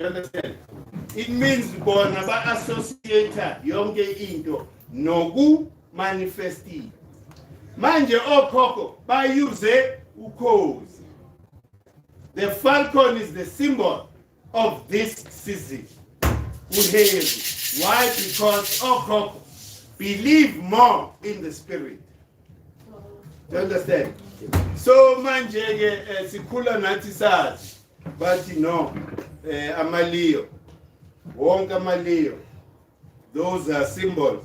You understand? It means bona ba associator yonke into noku manifesti. Manje okhokho bayuze ukhozi. The falcon is the symbol of this season. Uheru. Why? Because okhokho believe more in the spirit. Do you understand? So manje sikhula nathi sazi, but no, amalio, wonke amalio, those are symbols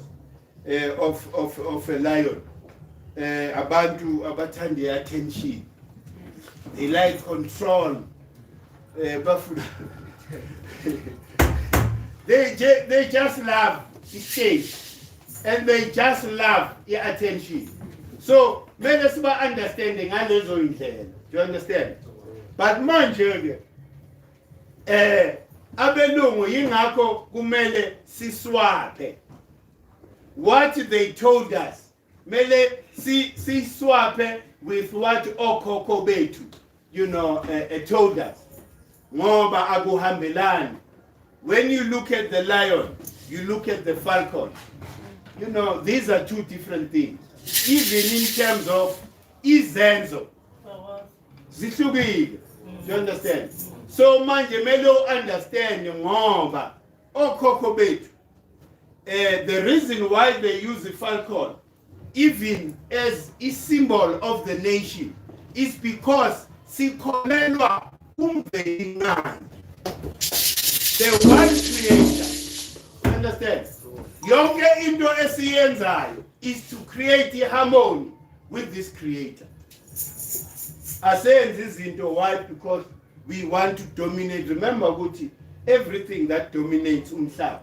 of a lion. Abantu abathanda attention, they like control. They just love the stage, and they just love the attention. So mele siba understanding ngalezo indlela. Do you understand? But manje abelungu yingakho kumele siswape what they told us. Mele siswape with what okhokho bethu, you know, told us. Ngoba akuhambelani. When you look at the lion, you look at the falcon. You know, these are two different things. Even in terms of izenzo, zihlukile. Do you understand? So manje mele understand ngoba okhokho bethu the reason why they use the falcon, even as a symbol of the nation, is because sikholelwa umvelingane, the one creator. Understand? Yonke into esiyenzayo is to create a harmony with this creator. Asenze izinto, why? Because we want to dominate. Remember ukuthi everything that dominates umhlaba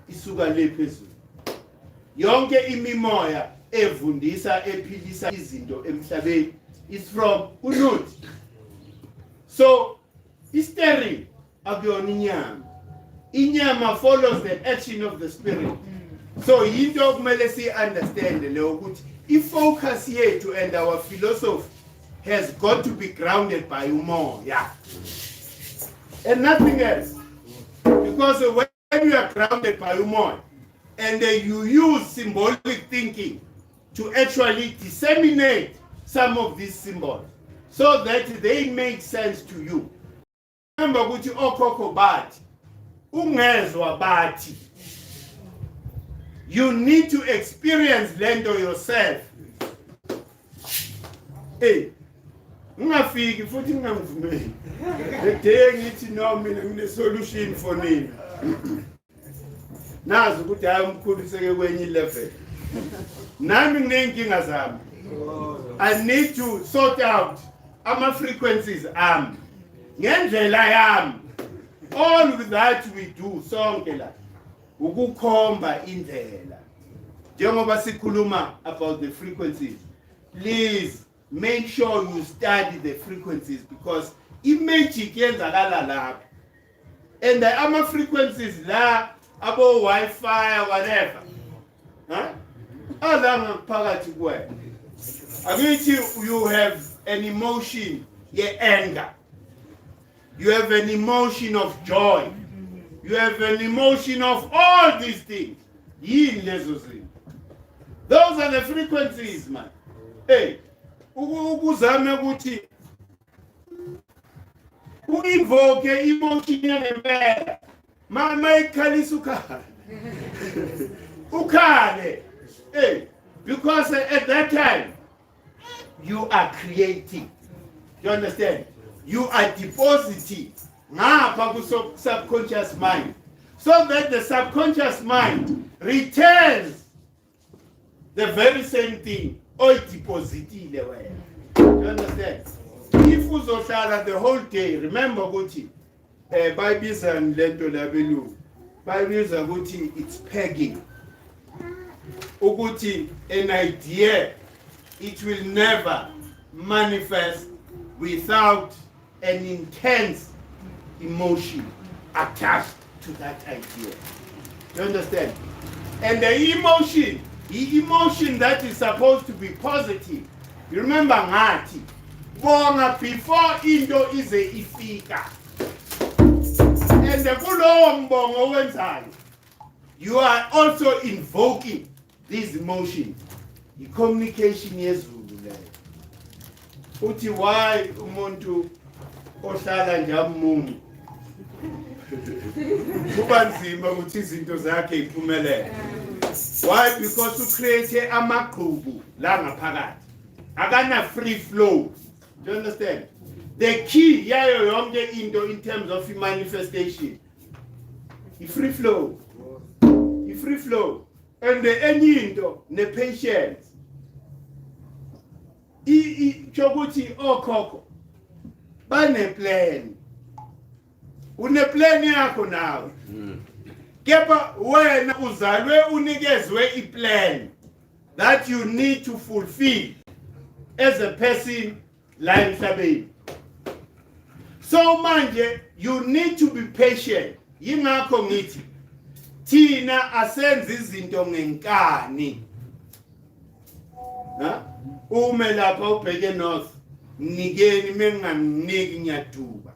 isuka le phezulu. Yonke imimoya evundisa ephilisa izinto emhlabeni is from uNuthi. So history akuyona inyama. Inyama follows the action of the spirit. So yinto kumele si understand leyo ukuthi ifocus yethu and our philosophy has got to be grounded by umoya and nothing else. Because when you are grounded by umoya and you use symbolic thinking to actually disseminate some of these symbols so that they make sense to you. Remember ukuthi okhokho bathi ungezwa bathi. You need to experience lento yourself. Hey, ngafiki futhi ngangivumeli. The day ngithi no mina ngine solution for nina. Nazi ukuthi hayi Mkhulu seke kwenye level. Nami nginenkinga zami. I need to sort out ama frequencies ami. Ngendlela yami. All that we do sonke la ukukhomba indlela. Njengoba sikhuluma about the frequencies, please make sure you study the frequencies because imagic yenzakala lapho. And the ama frequencies la abo Wi-Fi whatever. Huh? Alanga phakathi kwena. Akithi you have an emotion ye anger. You have an emotion of joy. You have an emotion of all these things. Those are the frequencies, man. Hey, ukuzame ukuthi uinvoke emotion yempela. Mama ikhalisa ukhale. Ukhale. Hey, because at that time you are creating. You understand? You are depositing subconscious mind so that the subconscious mind returns the very same thing or depositile way. You understand? If uzohlala the whole day, remember ukuthi bayibiza lento labelungu bayibiza ukuthi it's pegging. Ukuthi an idea it will never manifest without an intense emotion attached to that idea. You understand? And the emotion that is supposed to be positive. You remember ngathi bonga before into ize ifika. And kulowo mbongo wenzayo you are also invoking these emotions. The communication yezulu leyo. Uthi why umuntu ohlala njamungu kuba nzima ukuthi izinto zakhe iphumelele. Why? Because you create amaqhubu la ngaphakathi. Akana free flow. Do you understand? The key yayo yonke into in terms of manifestation. Free flow. Free flow. And the enye into ne patience. Chokuthi okhokho bane plan. Une plan yakho nawe. Kepha wena uzalwe unikezwe iplan that you need to fulfill as a person la emhlabeni. So manje you need to be patient. Yingakho ngithi thina asenze izinto ngenkani. Ume lapha ubheke north nikeni mengamniki ngiyaduba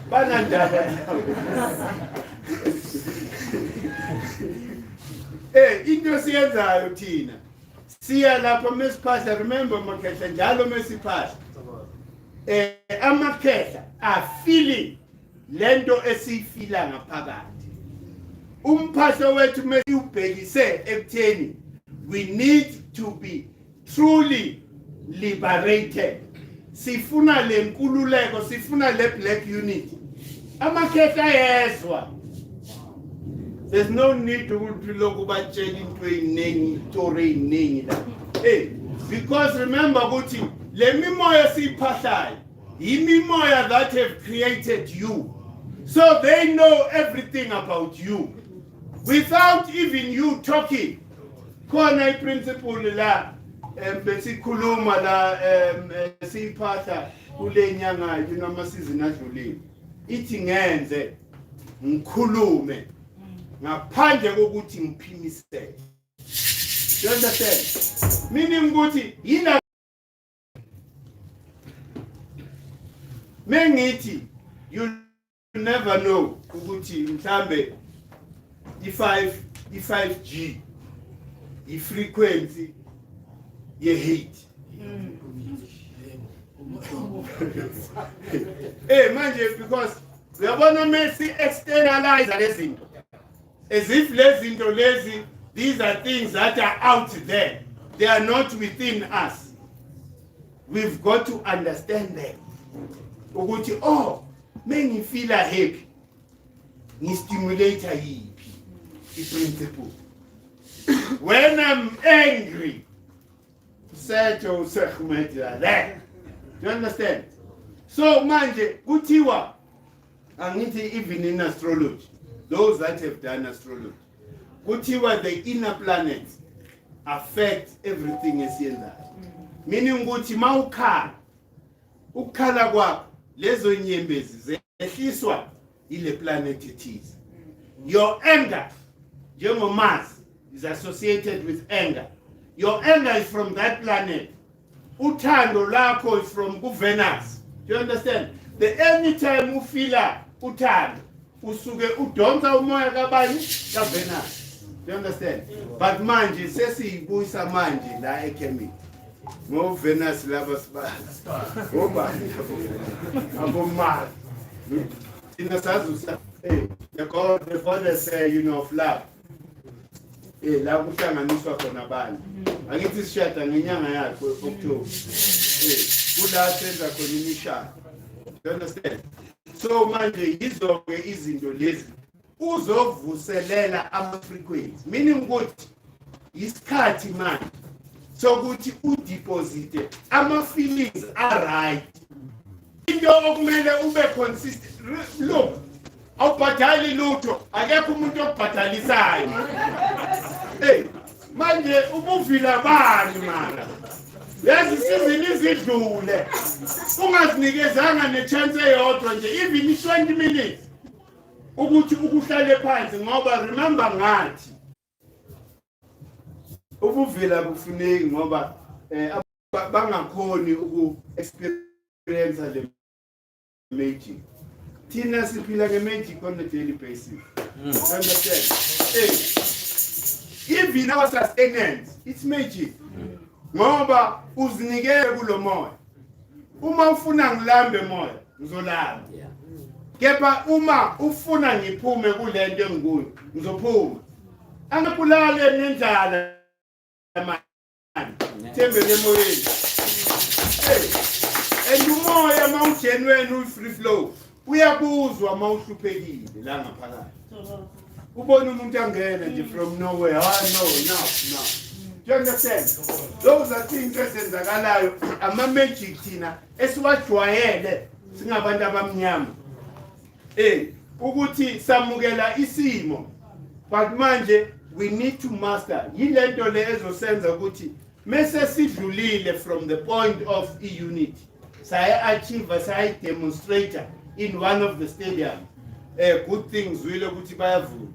banandaba into siyenzayo thina siya lapha mesiphahla. Remember makhehla njalo mesiphahla amakhehla afili lento esifila ngaphakathi. umphato wethu mesiubhekise ekutheni we need to be truly liberated. Sifuna le nkululeko, sifuna le black unity. Amakhetha yezwa. There's no need to look about into a name, story name. Hey, because remember, Guti, let me moya si pasai. Imi moya that have created you. So they know everything about you. Without even you talking. Kona principle la besikhuluma la siphatha kule nyanga yunamasizini adlulile. Ithi ngenze ngikhulume ngaphandle kokuthi ngiphimisele. You understand? Meaning ukuthi yila mengithi you never know ukuthi mhlambe i5G i-frequency ye-hate. Hey, manje, because uyabona mesi externalize lezinto. As if lezinto lezi, these are things that are out there. They are not within us. We've got to understand them. Ukuthi oh, mengifila happy. Ngistimulator yipi. I-principle. When I'm angry, Setho Sekhmet there. Do you understand? So manje kuthiwa angithi even in astrology, those that have done astrology, kuthiwa the inner planets affect everything esiyenzayo. Meaning ukuthi mawukhala ukukhala kwakho lezo nyembezi zehliswa ile planet ethize. Your anger njengoMars is associated with anger. Your anger is from that planet. Uthando lakho is from Venus. Do you understand? The anytime you feel uthando, usuke udonsa umoya kabani ka Venus. Do you understand? But manje sesiyibuyisa manje la eKemet. Ngo Venus laba sibala. Ngoba abo Mars. Ina sazusa the goddess say of love. La kuhlanganiswa khona abantu. Angithi sishada ngenyanga yakhe October. Kula senza khona imishado. You understand? So manje izoke izinto lezi uzovuselela ama frequency. Meaning ukuthi isikhathi manje sokuthi udeposit ama feelings are right. Into okumele ube consistent. Look, awubhadali lutho, akekho umuntu obhadalisayo. Hey, manje ubuvila bani mara? Yazi sizini izidlule. Ungazinikezanga nechance eyodwa nje even 20 minutes. Ukuthi ukuhlale phansi ngoba remember ngathi ubuvila kufuneki ngoba bangakhoni uku experience le magic. Tina siphila nge-magic on a daily basis. Understand? Hey, even our sustenance, it's magic. Ngoba uzinikele kulo moya. Uma ufuna ngilambe moya, ngizolamba. Kepha uma ufuna ngiphume kulento engikuyo, ngizophuma. Angakulale nendlala manje. Thembele emoyeni. Hey, and umoya mawujenweni u-free flow. Uyabuzwa mawuhluphekile la ngaphakathi. Ubona umuntu angena nje from nowhere. No. Do you understand? Those are things ezenzakalayo ama magic thina esiwajwayele singabantu abamnyama. Ukuthi samukela isimo. But manje we need to master. Yilento le ezosenza ukuthi mase sidlulile from the point of unity. Saya achieve, saya demonstrate in one of the stadiums. Good things will ukuthi bayavula.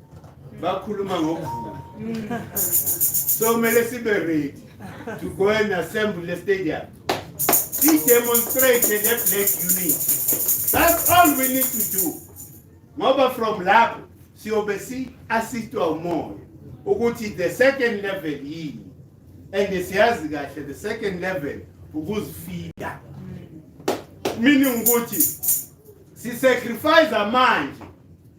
Bakhuluma ngokuvula. So mele sibe ready to go and assemble the stadium. We demonstrate the black unity. That's all we need to do. Ngoba from lapho siyobesi asitwa umoya ukuthi the second level yini. And siyazi kahle the second level ukuzifika. Meaning ukuthi si sacrifice our mind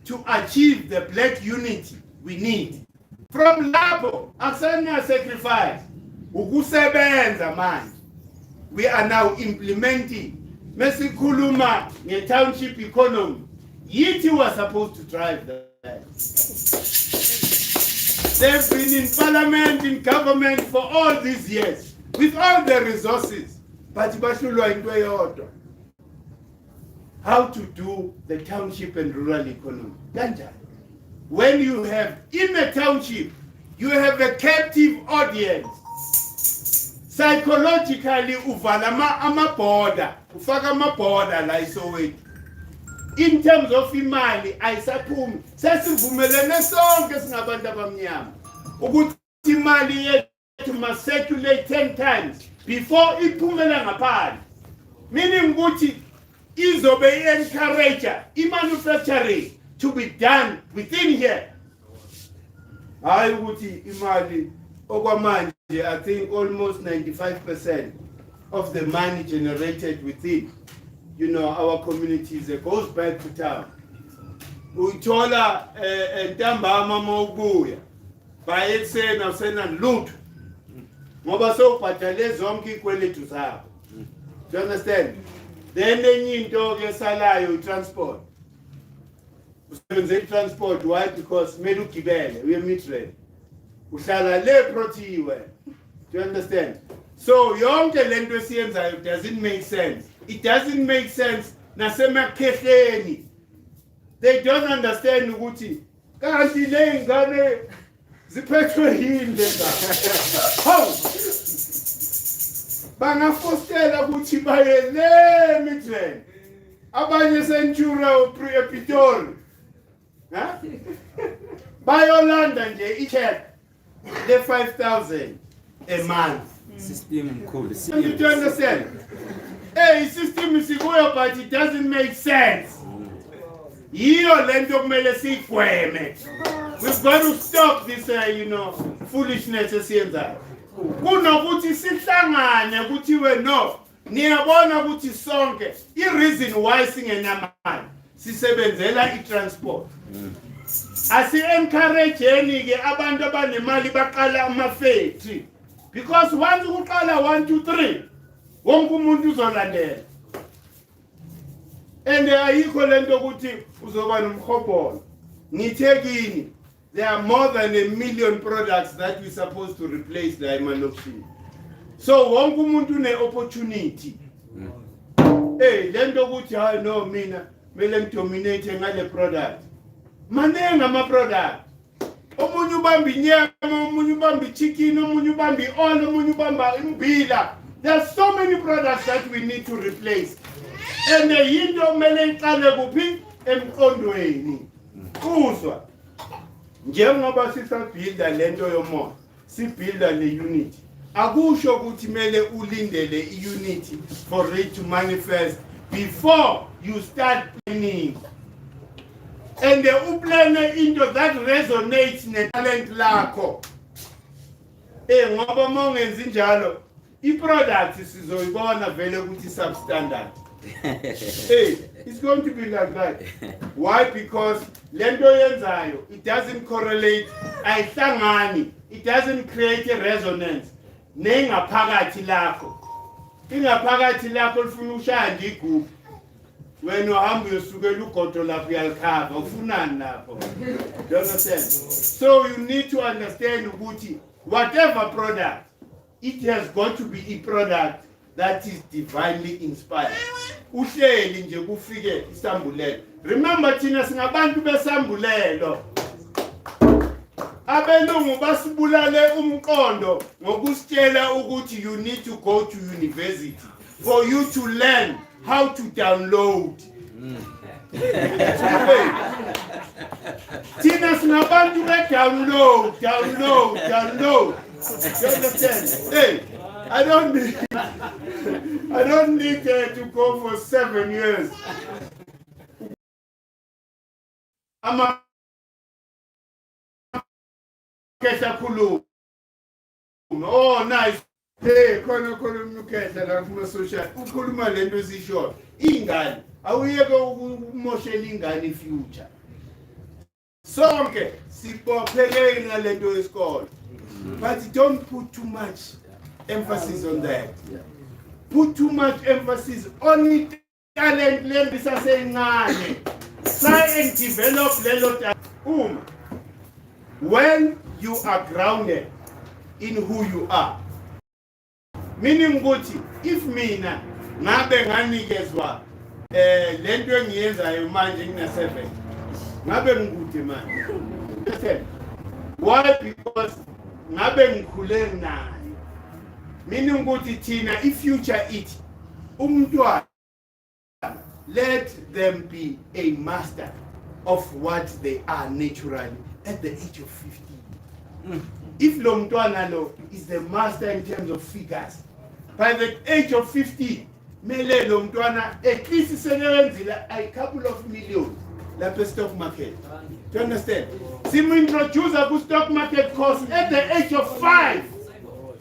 to achieve the black unity we need. From lapho, akusena sacrifice, ukusebenza manje. We are now implementing. Mesikhuluma nge-township economy. Yithi was supposed to drive that. They've been in parliament, in government for all these years, with all the resources. But bahlulwa into eyodwa. How to do the township and rural economy. Kanjani? When you have, in a township, you have a captive audience. Psychologically, uvala ama-border, ufaka ama-border la iSoweto. In terms of imali, ayisaphumi. Sesivumelene sonke singabantu abamnyama ukuthi imali yethu must circulate 10 times before iphumela ngaphandle. Meaning ukuthi izobe i-encourage i-manufacturing to be done within here. Hayi ukuthi imali okwamanje, I think almost 95% of the money generated within, our communities, it goes back to town. Uyithola ntambama mawubuya bayekuseni awusena lutho ngoba sowubhadale zonke ikweletu zakho. Do you understand? Then enye into ke salayo transport. Usebenza transport, why? Because kumele ugibele uye Midrand. Uhlala le Protein. Do you understand? So yonke lento esiyenzayo doesn't make sense. It doesn't make sense nasemakhehleni. They don't understand ukuthi kanti le ngane ziphethwe yini leza. How? Bangafostela ukuthi baye le Midrand. Abanye Centura Pitori. Huh? Bayolanda nje icheck the 5,000 a month. System Mkhulu. You do understand? Hey, system is going, but it doesn't make sense. Yiyo lento kumele sigweme. We've got to stop this, foolishness esiyenzayo. Kunokuthi sihlangane kuthiwe no. Niyabona ukuthi sonke i-reason why singenamali sisebenzela i-transport. Asi-encourage ke abantu abanemali baqala ama-factory. Because once uqala 1, 2, 3, wonke umuntu uzolandela. And ayikho lento ukuthi uzoba nomkhobolo. Ngithekini, there are more than 1 million products that we're supposed to replace the imanoption. So wonke umuntu une-opportunity. Hey, lento ukuthi hayi no mina mele ngidominate ngale product. Manengi ama-product. Omunye ubamba inyama, omunye ubamba chicken, omunye ubamba oil, omunye ubamba imbila. There are so many products that we need to replace. And yinto mele iqale kuphi emqondweni. Kuzwa. Njengoba sisabuilda lento yomoya, sibuilda le unity. Akusho ukuthi mele ulindele i-unity for it to manifest before you start planning. And the uplane into that resonates ne-talent lakho. Ngoba mongenzi njalo, i-product sizoyibona vele ukuthi substandard. It's going to be like that. Why? Because lento yenzayo, it doesn't correlate, ayihlangani, it doesn't create a resonance. Nengaphakathi lakho. Ingaphakathi lakho lifuna ushaya nje iguphi. Wena uhamba uyosukela ugodo lapho uyalikhava ufunani lapho. Do you understand? So you need to understand ukuthi whatever product, it has got to be a product that is divinely inspired. Uhleli nje kufike isambulelo. Remember thina singabantu besambulelo. Abelungu basibulale umqondo ngokusitshela ukuthi you need to go to university for you to learn how to download. Tina sinabantu download. You understand? Hey, I don't need to go for 7 years. Oh, nice. Hey, khona umkhetha la kuma social. Ukhuluma lento ezisho. Ingane, awuyeke ukumoshela ingane future. sonke sibopheke ngalento yesikole. But don't put too much emphasis on that. Put too much emphasis on it. Talent learn saying try and develop lelo talent. When you are grounded in who you are, meaning ukuthi if mina ngabe nganikezwa lento engiyenzayo manje ngina7 ngabe ngikude manje. Why? Because ngabe ngikhule nayo. Meaning ukuthi thina ifuture it umntwana, let them be a master of what they are naturally at the age of 15. If lo mntwana lo is the master in terms of figures, by the age of 15, mele lo mntwana at least selewenzile a couple of millions lapha stock market. Do you understand? Simu introduce ku stock market course at the age of 5.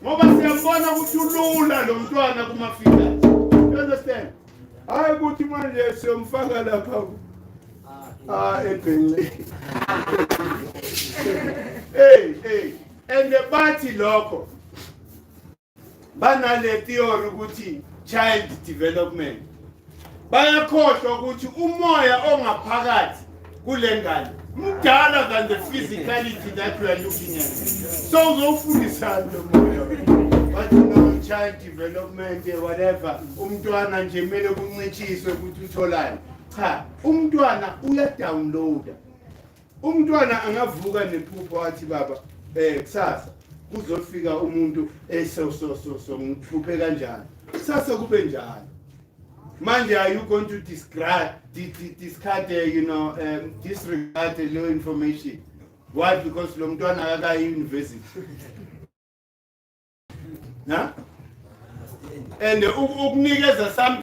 Ngoba siyambona ukuthi ulula lo mntwana kuma figures. Do you understand? Hayi ukuthi manje siyomfaka lapha ebhenki. Hey, and the party lokho banale theory ukuthi child development. Bayakhohlwa ukuthi umoya ongaphakathi kule ngane mdala than the physicality that we are looking at. So uzofundisa lo moya. But you know, child development whatever, umntwana nje mele kuncitshiswe ukuthi utholani. Cha, umntwana uyadownloada. Umntwana angavuka nephupho wathi baba kusasa kuzofika umuntu so ngiphuphe kanjani. Kusasa kube njalo. Manje are you going to discard disregard the low information? Why? Because lo mntwana akaka university. Na? And ukunikeza something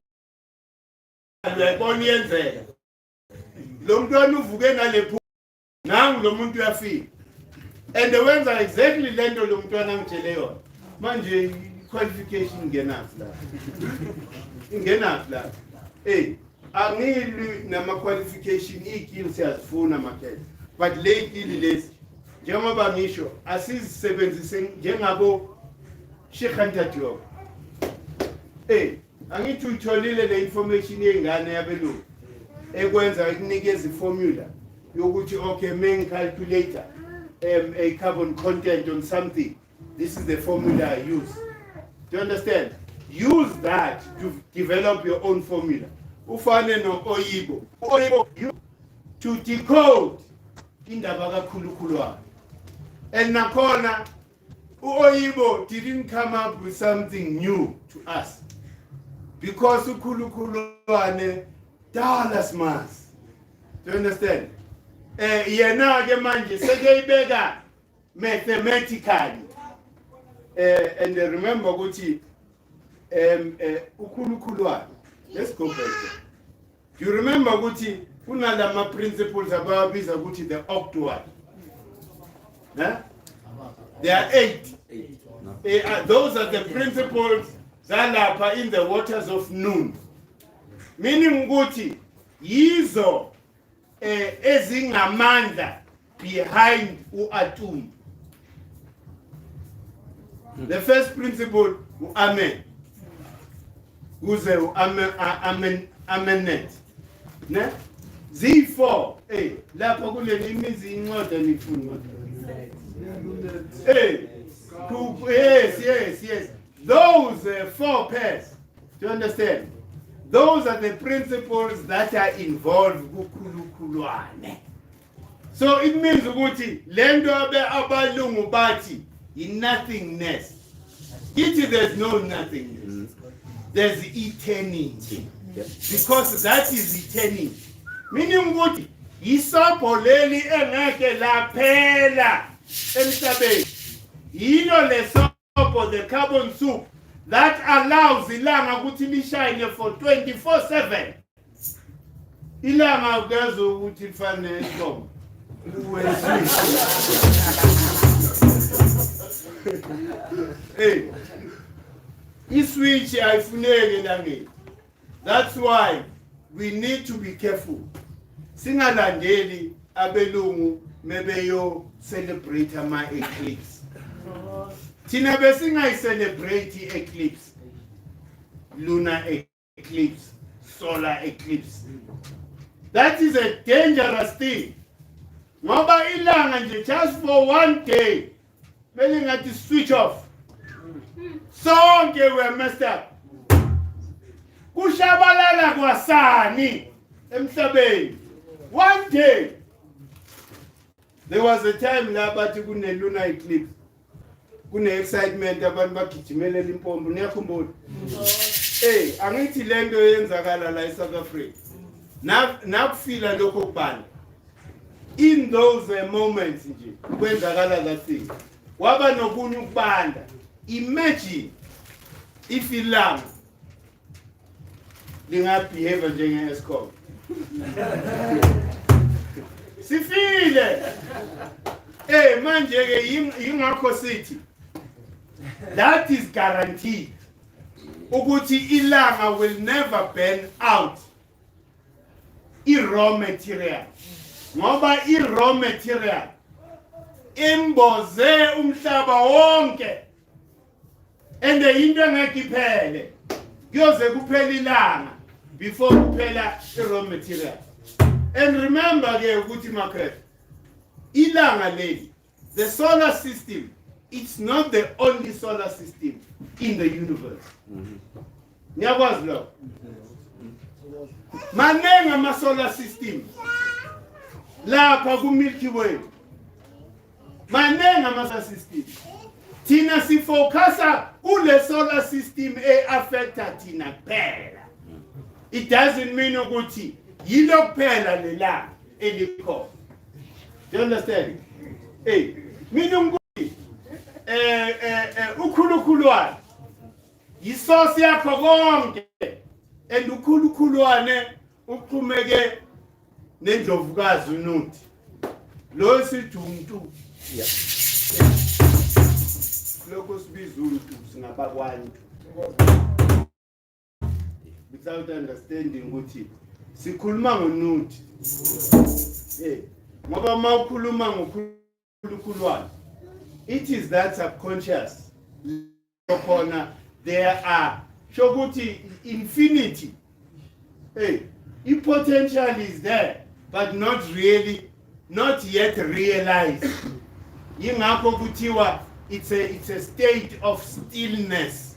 uyayibona yenzeka. Lo mntwana uvuke ngalephupho nangu lo muntu uyafika. And wenza exactly lento lo mntwana ngitshele yona. Manje qualification ingenazi la. Ingenazi la. Angilwi nama qualification ikili siyazifuna makhethe. But lately lezi njengoba ngisho asizisebenzise njengabo Shekhantatyo. Angithi utholile le information yengane yabelungu. Ekwenza ikunikeza iformula yokuthi okay main calculator a carbon content on something. This is the formula I use. Do you understand? Use that to develop your own formula. Ufane no oyibo. Oyibo to decode indaba kakhulukhulwana. And nakhona uoyibo didn't come up with something new to us. Because ukhulukhulwane dollars mas. Do you understand? Yena ke manje sekeyibeka mathematically. And remember ukuthi ukhulukhulwane. Let's go back there. Do you remember ukuthi kunalama principles ababiza ukuthi the octward? Huh? There are 8. Those are the principles zalapha in the waters of noon. Meaning ukuthi yizo ezingamandla behind uatom. The first principle amen. Kuze amenet. Ne? Z4 lapha kule imizi incwadi nifuna. Yes. Those 4 pairs. Do you understand? Those are the principles that are involved kukhulukhulwane. So it means ukuthi lento abalungu bathi in nothingness. There's no nothingness. There's eternity. Because that is eternity. Meaning ukuthi isopho leli engeke laphela emhlabeni. Yilo lesopho, the carbon soup that allows ilanga ukuthi lishine for 24/7. Ilanga ugazo ukuthi lifane esibombo. Iswitch ayifuneki elangeni. That's why we need to be careful. Singalandeli abelungu mebeyo celebrate ama eclipse. Thina besingayi celebrate eclipse, lunar eclipse, solar eclipse. That is a dangerous thing. Ngoba ilanga nje just for one day mele ngathi switch off. Sonke we messed up. Kushabalala kwasani emhlabeni. One day. There was a time la bathi kune lunar eclipse. Kune excitement abantu bagijimela Limpopo niyakhumbula. Angithi lento yenzakala la eSouth Africa. Nakufila lokho kubala. In those moments nje kwenzakala that thing. Waba nokunye ukubanda. Imagine if ilanga lingabehave njenge Eskom. Sifile. Manje ke yingakho sithi that is guaranteed. Ukuthi ilanga will never burn out. I-raw material. Ngoba i-raw material imboze umhlaba wonke. And into engeke iphele. Kuyoze kuphela ilanga before kuphela i-raw material. And remember ke ukuthi market ilanga leli, the solar system, it's not the only solar system in the universe. Niyakwazi lo? Manengi ama solar system lapha ku Milky Way. Manengi ama solar system. Thina sifocusa kule solar system affecta thina kuphela. It doesn't mean ukuthi yilo kuphela lelanga elikho. Do you understand? Mina ukuthi ukhulukhulwane yisosi yakho konke, and ukhulukhulwane uqhumeke nendlovukazi unuthi lo sidumtu lokho sibiza umuntu singabakwantu without understanding ukuthi sikhuluma ngonuthi. Ngoba mawukhuluma ngokhulukhulwane, it is that subconscious khona there are shokuthi infinity. Potential is there but not yet realized. Yingakho kuthiwa it's a state of stillness.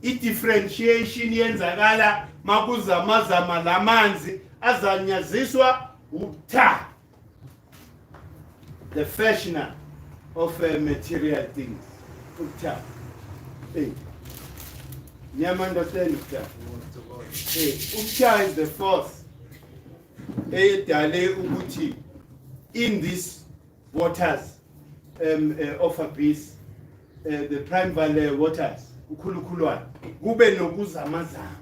I-differentiation yenzakala makuzamazama lamanzi azanyaziswa utha, the fashioner of material things. Utha. You understand Utha? Utha is the force. In these waters of abyss, the primeval waters, ukhulukhulwane kube nokuzamazama.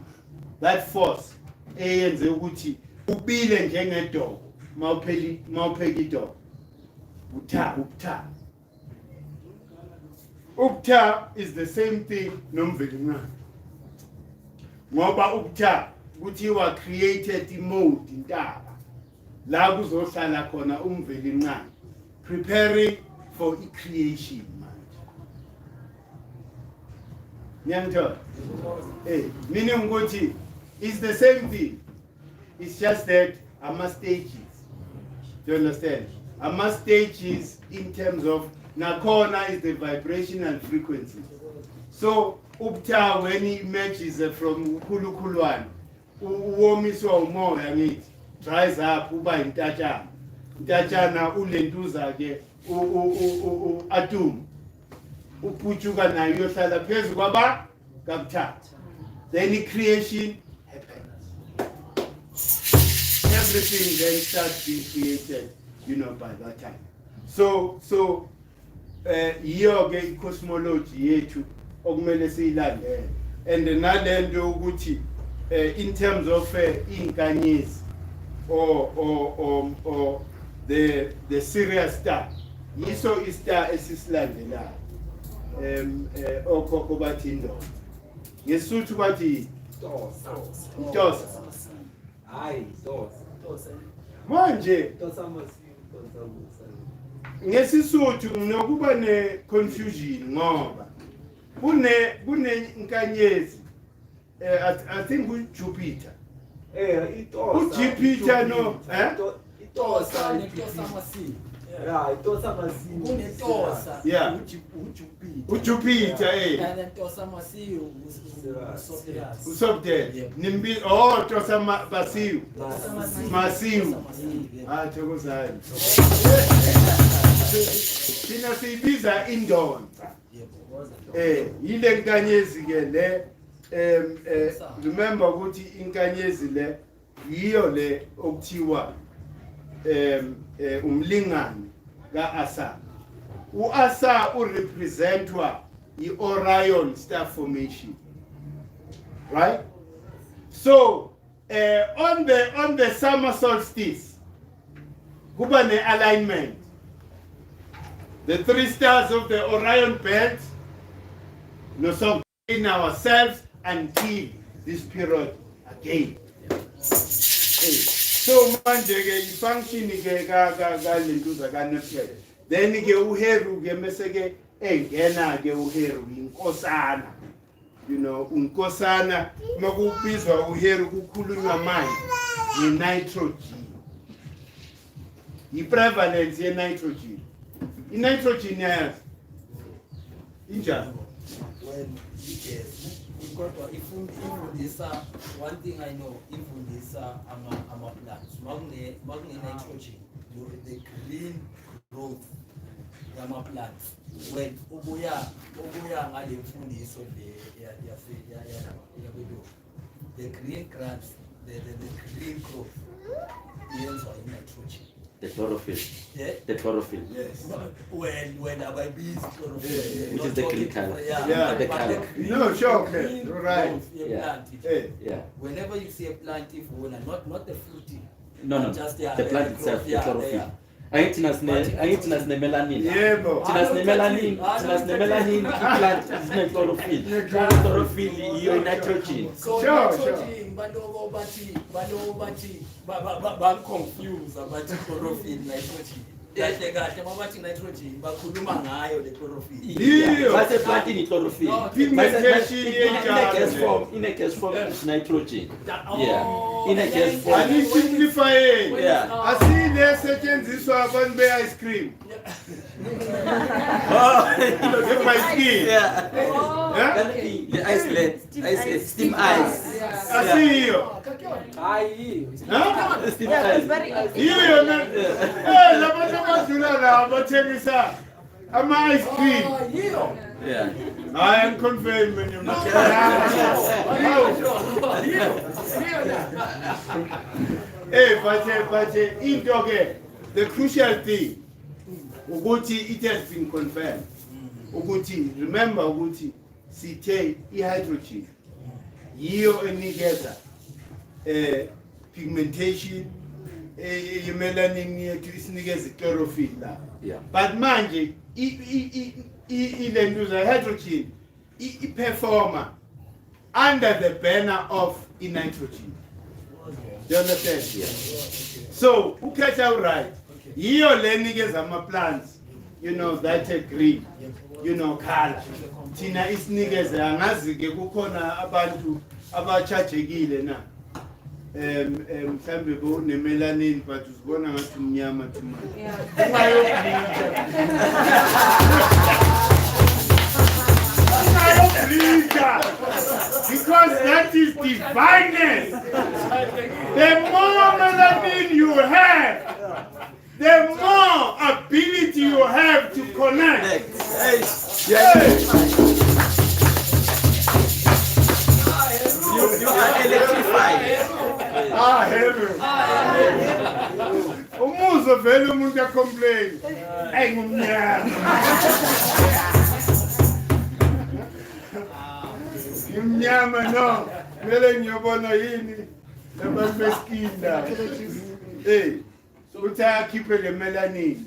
That force eyenze ukuthi ubile njengedogo mawupheka idogo. Ukutha is the same thing nomvelincane. Ngoba ukutha kuthiwa created mode intaba la kuzohlala khona umvelincane preparing for creation manje. Niyangithola? Meaning ukuthi it's the same thing. It's just that ama stages. Do you understand? Ama stages in terms of nakhona is the vibrational frequency. So ukutha when it matches from ukhulukhulwane uwomiswa umoya ngithi dries up uba intatshana. Intatshana ulentuza ke atom uphutshuka nayo yohlala phezulu kwaba kakuthatha. Then creation happens. Everything then starts being created, by that time. So yiyo ke cosmology yethu okumele siyilandele. And nalento ukuthi in terms of inkanyezi or the serious star, yiso istar esisilandelayo. Okhokho bathi indoda. Ngesuthu bathi Ntosa. Hayi, Ntosa. manje ngesisuthu nginokuba ne-confusion ngoba kune nkanyezi I think uJupiter uJupiter no yeah uJupiter usobdele nimbi Tosa Masiu thokozani thina siyibiza indonsa yile nkanyezi ke le remember ukuthi inkanyezi le yiyo le okuthiwa umlingani kaAsa uAsa urepresentwa iOrion star formation, right? So on the summer solstice kuba ne alignment, the three stars of the Orion belt no so in ourselves until this period again. So manje ke ifunction ke ka lentuza ka Neptune. Then ke uHeru ke mase ke engena ke uHeru Inkosana. You know, Inkosana makubizwa uHeru kukhulunywa manje nitrogen. Prevalence ye nitrogen. Nitrogen yazi injani? Well, yes. One thing I know, ifundisa ama plants. Magne nitrogen, the green growth yama plants. When ubuya ngale mfundiso the green grants, the green growth yenziwa nitrogen. The chlorophyll. Yeah. The chlorophyll. Yes. When I buy chlorophyll, which is the green color. Yeah. The color. No, sure, okay. Right. Yeah. Yeah. Whenever you see a plant, if not the fruity. No. Just the plant itself, the chlorophyll. Ayithi sine melanin. Yebo. Thina sine melanin, plant sine chlorophyll. Chlorophyll iyo nitrogen. So nitrogen balobo bathi ba confuse about chlorophyll nitrogen. Kahle mabathi nitrogen bakhuluma ngayo le chlorophyll. Iyo. Base plant ini chlorophyll. In a gas form is nitrogen. Yeah. In a gas form. Ani simplify. Yeah. Asile setshenziswa abantu be-ice cream. My skin. Yeah. The ice, steam ice. Asiyo. Steam ice. Iyo na. Labantu abadlula la bathengisa ama-ice cream. Yeah. I am confirmed when you're not. But into the crucial thing, ukuthi it has been confirmed. Ukuthi remember ukuthi sithe ihydrogen yiyo enikeza pigmentation melanin yethu isinikeza chlorophyll la. Yeah. But manje ilentuza hydrogen performer under the banner of nitrogen. Do you understand? Yeah. So ukhetha right. Yiyo lenikeza ama plants, you know, that are green, you know, color. Thina isinikeze angazi ke kukhona abantu abachajekile na. Mhlambe bo nemelanin but uzibona ngathi umnyama too much. Because that is divineness. The more melanin you have, the more ability you have to connect. You are electrified. Heru. Umuzo vele umuntu complain. Ay ngumnyama. Ngumnyama no. Vele ngiyobona yini labantu beskinda. So uthi akhiphe le melanin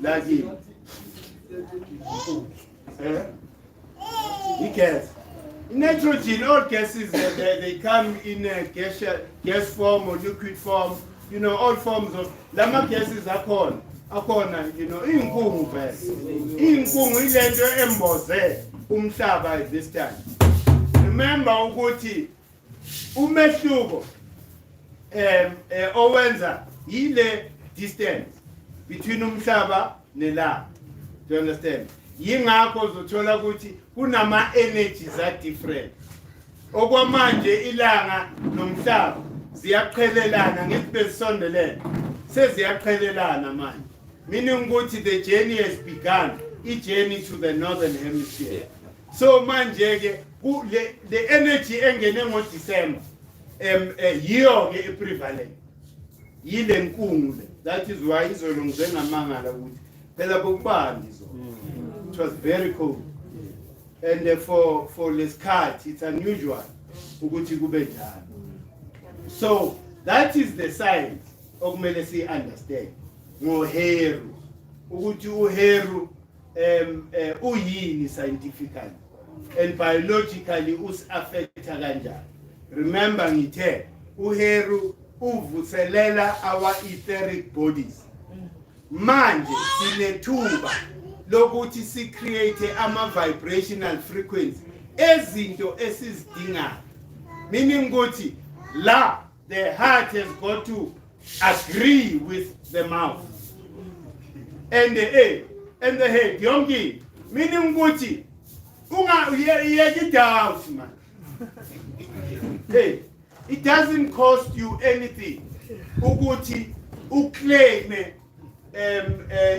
la kimi. Gas. Nitrogen, all gases, they come in a gas form or liquid form you know, all forms of lama gases akhona, you know, inkungu vele. Inkungu ilento emboze umhlaba at this time. Remember ukuthi umehluko owenza yile distance between umhlaba nelanga. Do you understand? Yingakho uzothola ukuthi kunama energies are different. Okwamanje ilanga nomhlaba ziyaqhelelana ngesibesondelene. Seziyaqhelelana manje. Meaning ukuthi the journey has begun, a journey to the northern hemisphere. So manje ke the energy engene ngo December yiyo ke eprevalent. Yile nkungu. That is why izolo ngize ngamangala ukuthi phela bokubani izolo. It was very cold. And for lesikhathi it's unusual ukuthi kube njalo. So that is the science okumele si understand. Ngo Heru ukuthi uHeru uyini scientifically and biologically us affecta kanjani. Remember ngithe uHeru uvuselela our etheric bodies. Manje sinethuba lokuthi si create ama vibrational frequency ezinto esizidingayo. Meaning ukuthi la the heart has got to agree with the mouth and the head yonke, meaning ukuthi ungayeki doubt man. Hey, it doesn't cost you anything ukuthi uclaim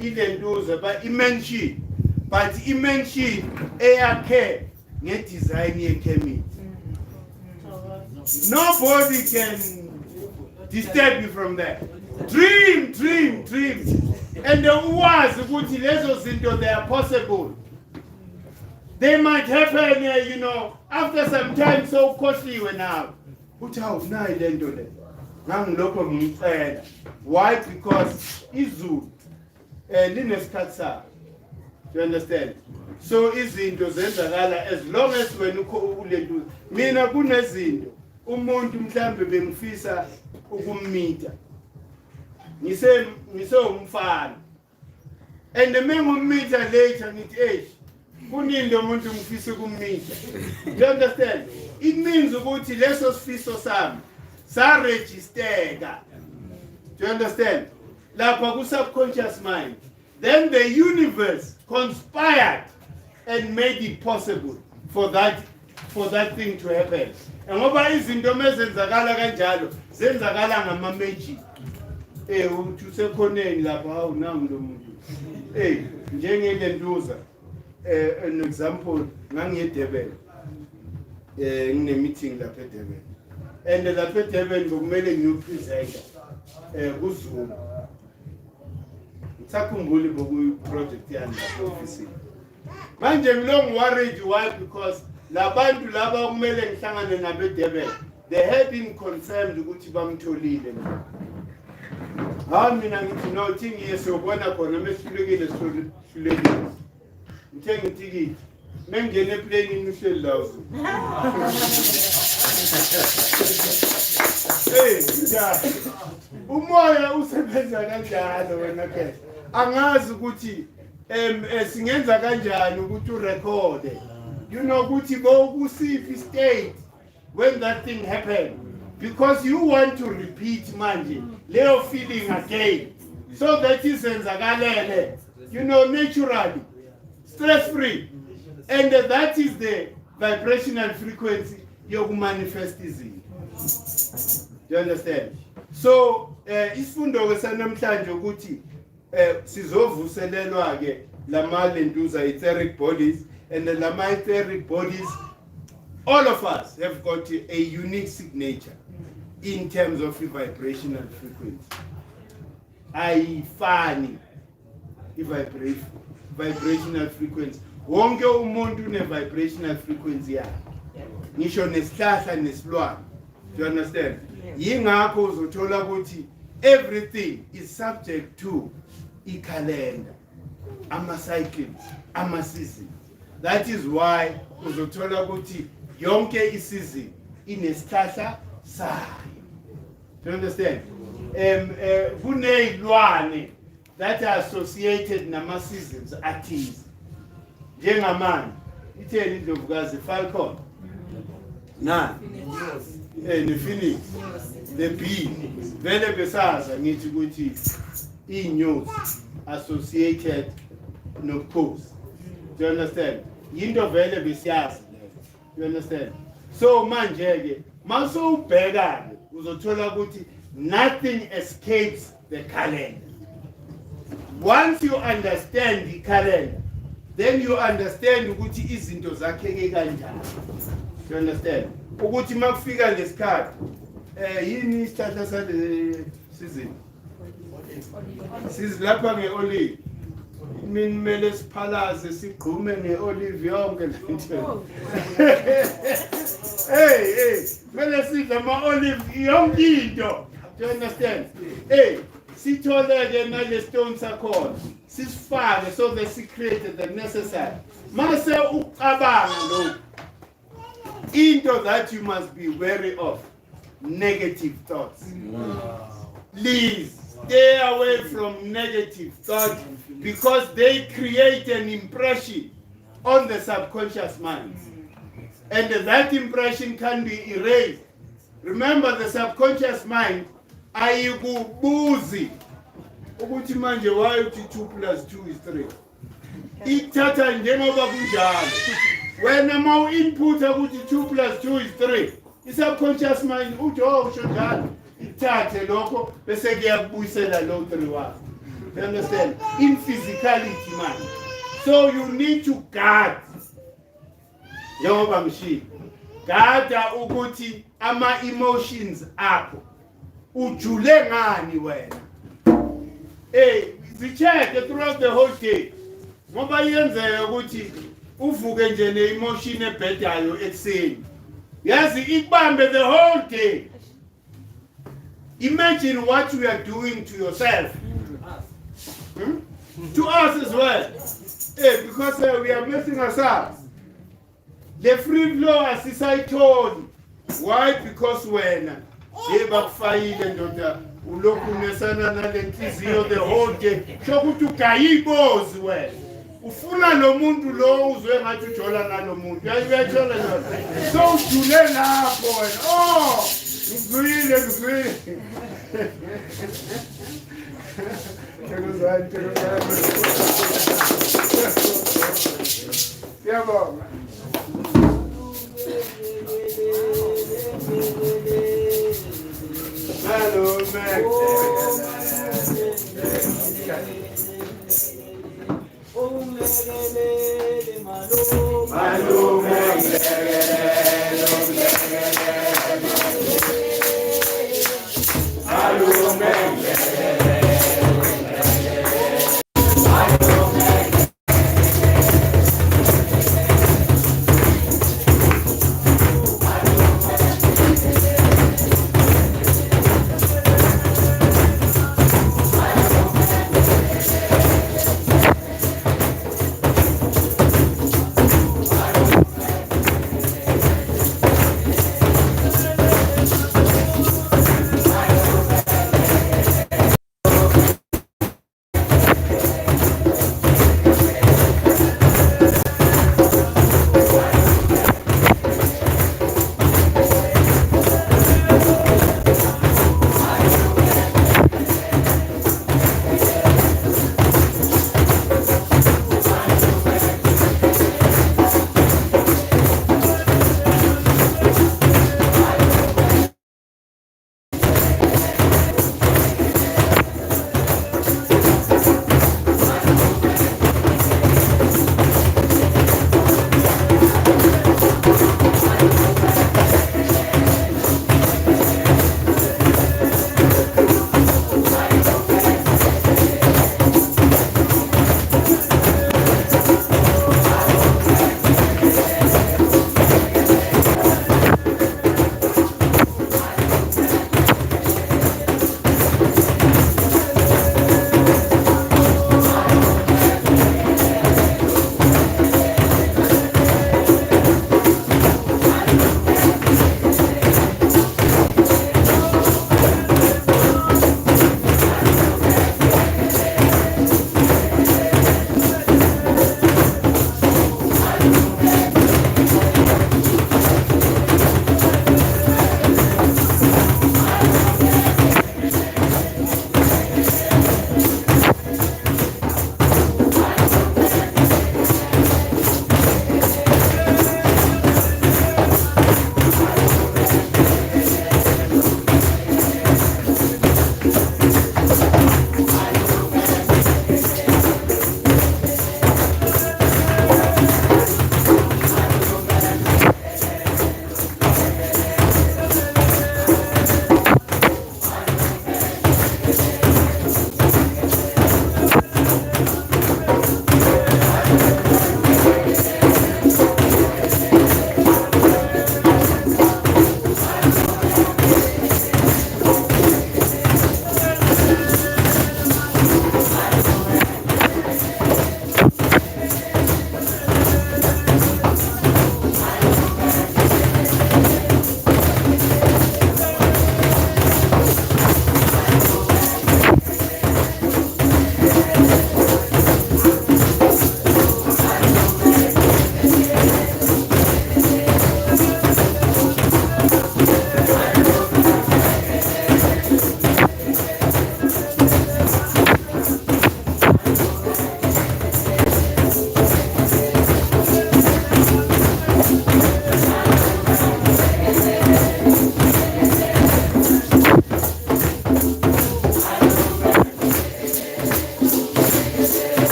ilentuza but imention eyakhe ngedesign yeKemet. Nobody can disturb you from that. Dream. And the uwazi ukuthi lezo zinto they are possible. They might happen, you know, after some time so costly now. Uthi hawu nayi lento le. Ngangilokho ngicela. Why? Because izulu linesikhathi sayo. Do you understand? So izinto zenzakala as long as wena ulentuza. Mina kunezinto umuntu mhlambe bengifisa ukummeeta. Ngise umfana. And the man will meet her later ngithi age. Kuningi umuntu ngifisa ukummeeta. Do you understand? It means ukuthi leso sifiso sami sa registerka. Do you understand? Lapha ku subconscious mind. Then the universe conspired and made it possible for that thing to happen. And ngoba izinto mezenzakala kanjalo zenzakala ngama-magic. Uthi usekhoneni lapha hawu nangu lo muntu. Njengelentuza an example ngangiyeDurban. Ngine meeting lapha eDurban. And lapha eDurban kumele ngiyopresenta kuZoom. Ngitsakhumbule boku project yami lapha office. Manje ngilong worried why because labantu laba kumele ngihlangane nabo eDurban they had been confirmed ukuthi bamtholile. Mina ngithi no thing yesiyobona khona mesihlukile sihlulekile. Ngithenga itikiti. Mengene eplane uhleli lawo. Umoya usebenza kanjalo wena ke. Angazi ukuthi singenza kanjani ukuthi urecord. You know ukuthi go kusiphi state when that thing happened. Because you want to repeat manje leo feeling again. So that is senzakalele. You know, naturally. Stress free. And that is the vibrational frequency you manifest izinto. Do you understand? So isifundo kwesanamhlanje ukuthi sizovuselelwa ke lama lentuza etheric bodies and the lama etheric bodies all of us have got a unique signature in terms of the vibrational frequency. Ayifani vibrational frequency. Wonke umuntu une vibrational frequency yakhe. Ngisho nesihlahla nesilwane. Do you understand? Yingakho uzothola ukuthi everything is subject to a calendar, ama-cycles, ama-seasons. That is why uzothola ukuthi yonke isizini inesihlahla sayo. Do you understand? kuney'lwane that are associated nama-seasons athize. Njengamanje, itheni indlovukazi falcon? Nani? Ne-phoenix. The bee. Vele besaza ngithi ukuthi iy'nyosi associated nobukhosi. Do you understand? Yinto vele besiyazi leyo. You understand? So manje-ke, masowubheka-ke, uzothola ukuthi nothing escapes the calendar. Once you understand the calendar, then you understand ukuthi izinto zakheke kanjani. You understand? Ukuthi makufika lesikhathi yini isithatha sale season? Sizilapha nge-olive. Mina kumele siphalaze sigqume nge-olive yonke lento. Hey, kumele sidle ama-olive yonke into. Do you understand? Hey, sitholeke nale stone sakhona. Sisifake so that she created the necessary. Mase ucabanga lokho. Into that you must be wary of, negative thoughts. Please stay away from negative thoughts because they create an impression on the subconscious mind. And that impression can be erased. Remember, the subconscious mind, ayikubuzi ukuthi manje why uthi 2 + 2 is 3. Ithatha njengoba kunjalo. Wena ma input ukuthi 2 + 2 is 3, i-subconscious mind uthi usho njalo, ithathe lokho bese kuyakubuyisela lo 3 wakho. You understand? In physicality, man. So you need to guard. Njengoba ngishilo, gada ukuthi ama-emotions akho ujule ngani wena. Zicheck throughout the whole day. Ngoba yenzeka ukuthi uvuke nje ne-emotion ebhedayo ekuseni. Yazi ikubambe the whole day. Imagine what you are doing to yourself. To us as well. Because we are messing us up. The free flow asisayitholi. Why? Because wena bakufayile ndoda ulokhu unesana nale nhliziyo the whole day. Shokuthi ugayibozi wena. Ufuna lo muntu lo uzwe ngathi ujola nalo muntu. Uyayithola nalo. So ujule lapho wena. Oh! Ngizwile. Siyabonga. Hello,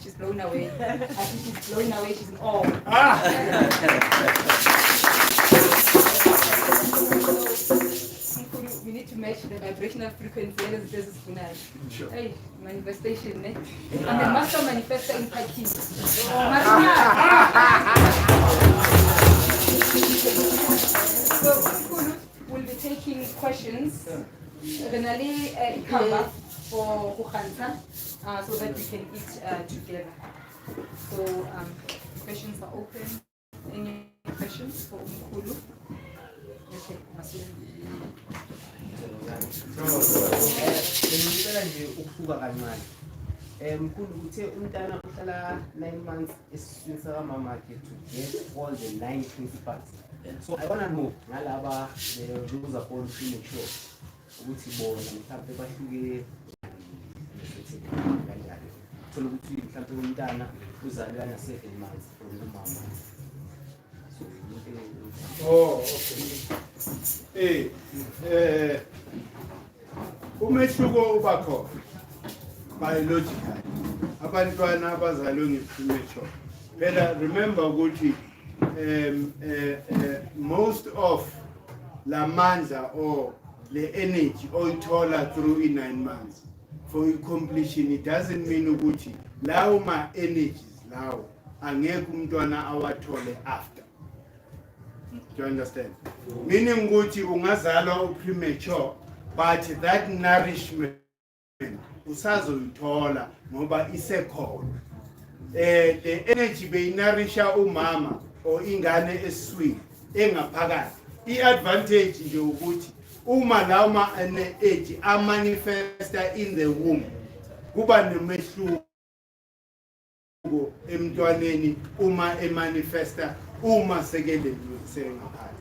She's blown away. I think she's blown away. She's in awe. Mkhulu, we need to match the vibrational frequency as this is tonight. Sure. Hey, manifestation, eh? I'm a master manifester in Paki. So Mkhulu will be taking questions. Renali cover for Hukhanta, so that we can eat together. So questions are open. Any questions for Mkhulu? Okay, Ngicela nje ukusuka kancane. Mkhulu uthe umntana uhlala 9 months esiswini sakamama wakhe to get all the 9 principles. So I want to know ngalaba the rules are all premature. Ukuthi bona mhlawumbe bahluke kanjani. Thola ukuthi mhlawumbe umntana uzalwa na 7 months from umama. Oh, okay. Umehluko uba khona biological. Abantwana abazalwe nge-premature. Phela remember ukuthi most of la mandla or the energy oyithola through in 9 months for completion, it doesn't mean ukuthi lawo ma energies lawo angeke umntwana awathole after. Do you understand? Meaning ukuthi ungazalwa premature, but that nourishment usazoyithola ngoba isekhona. The energy beyinourisha umama or ingane esiswini engaphakathi. I-advantage nje ukuthi uma lawo ma age amanifesta in the womb kuba nemehluko emntwaneni uma emanifesta uma sekele sengaphakathi.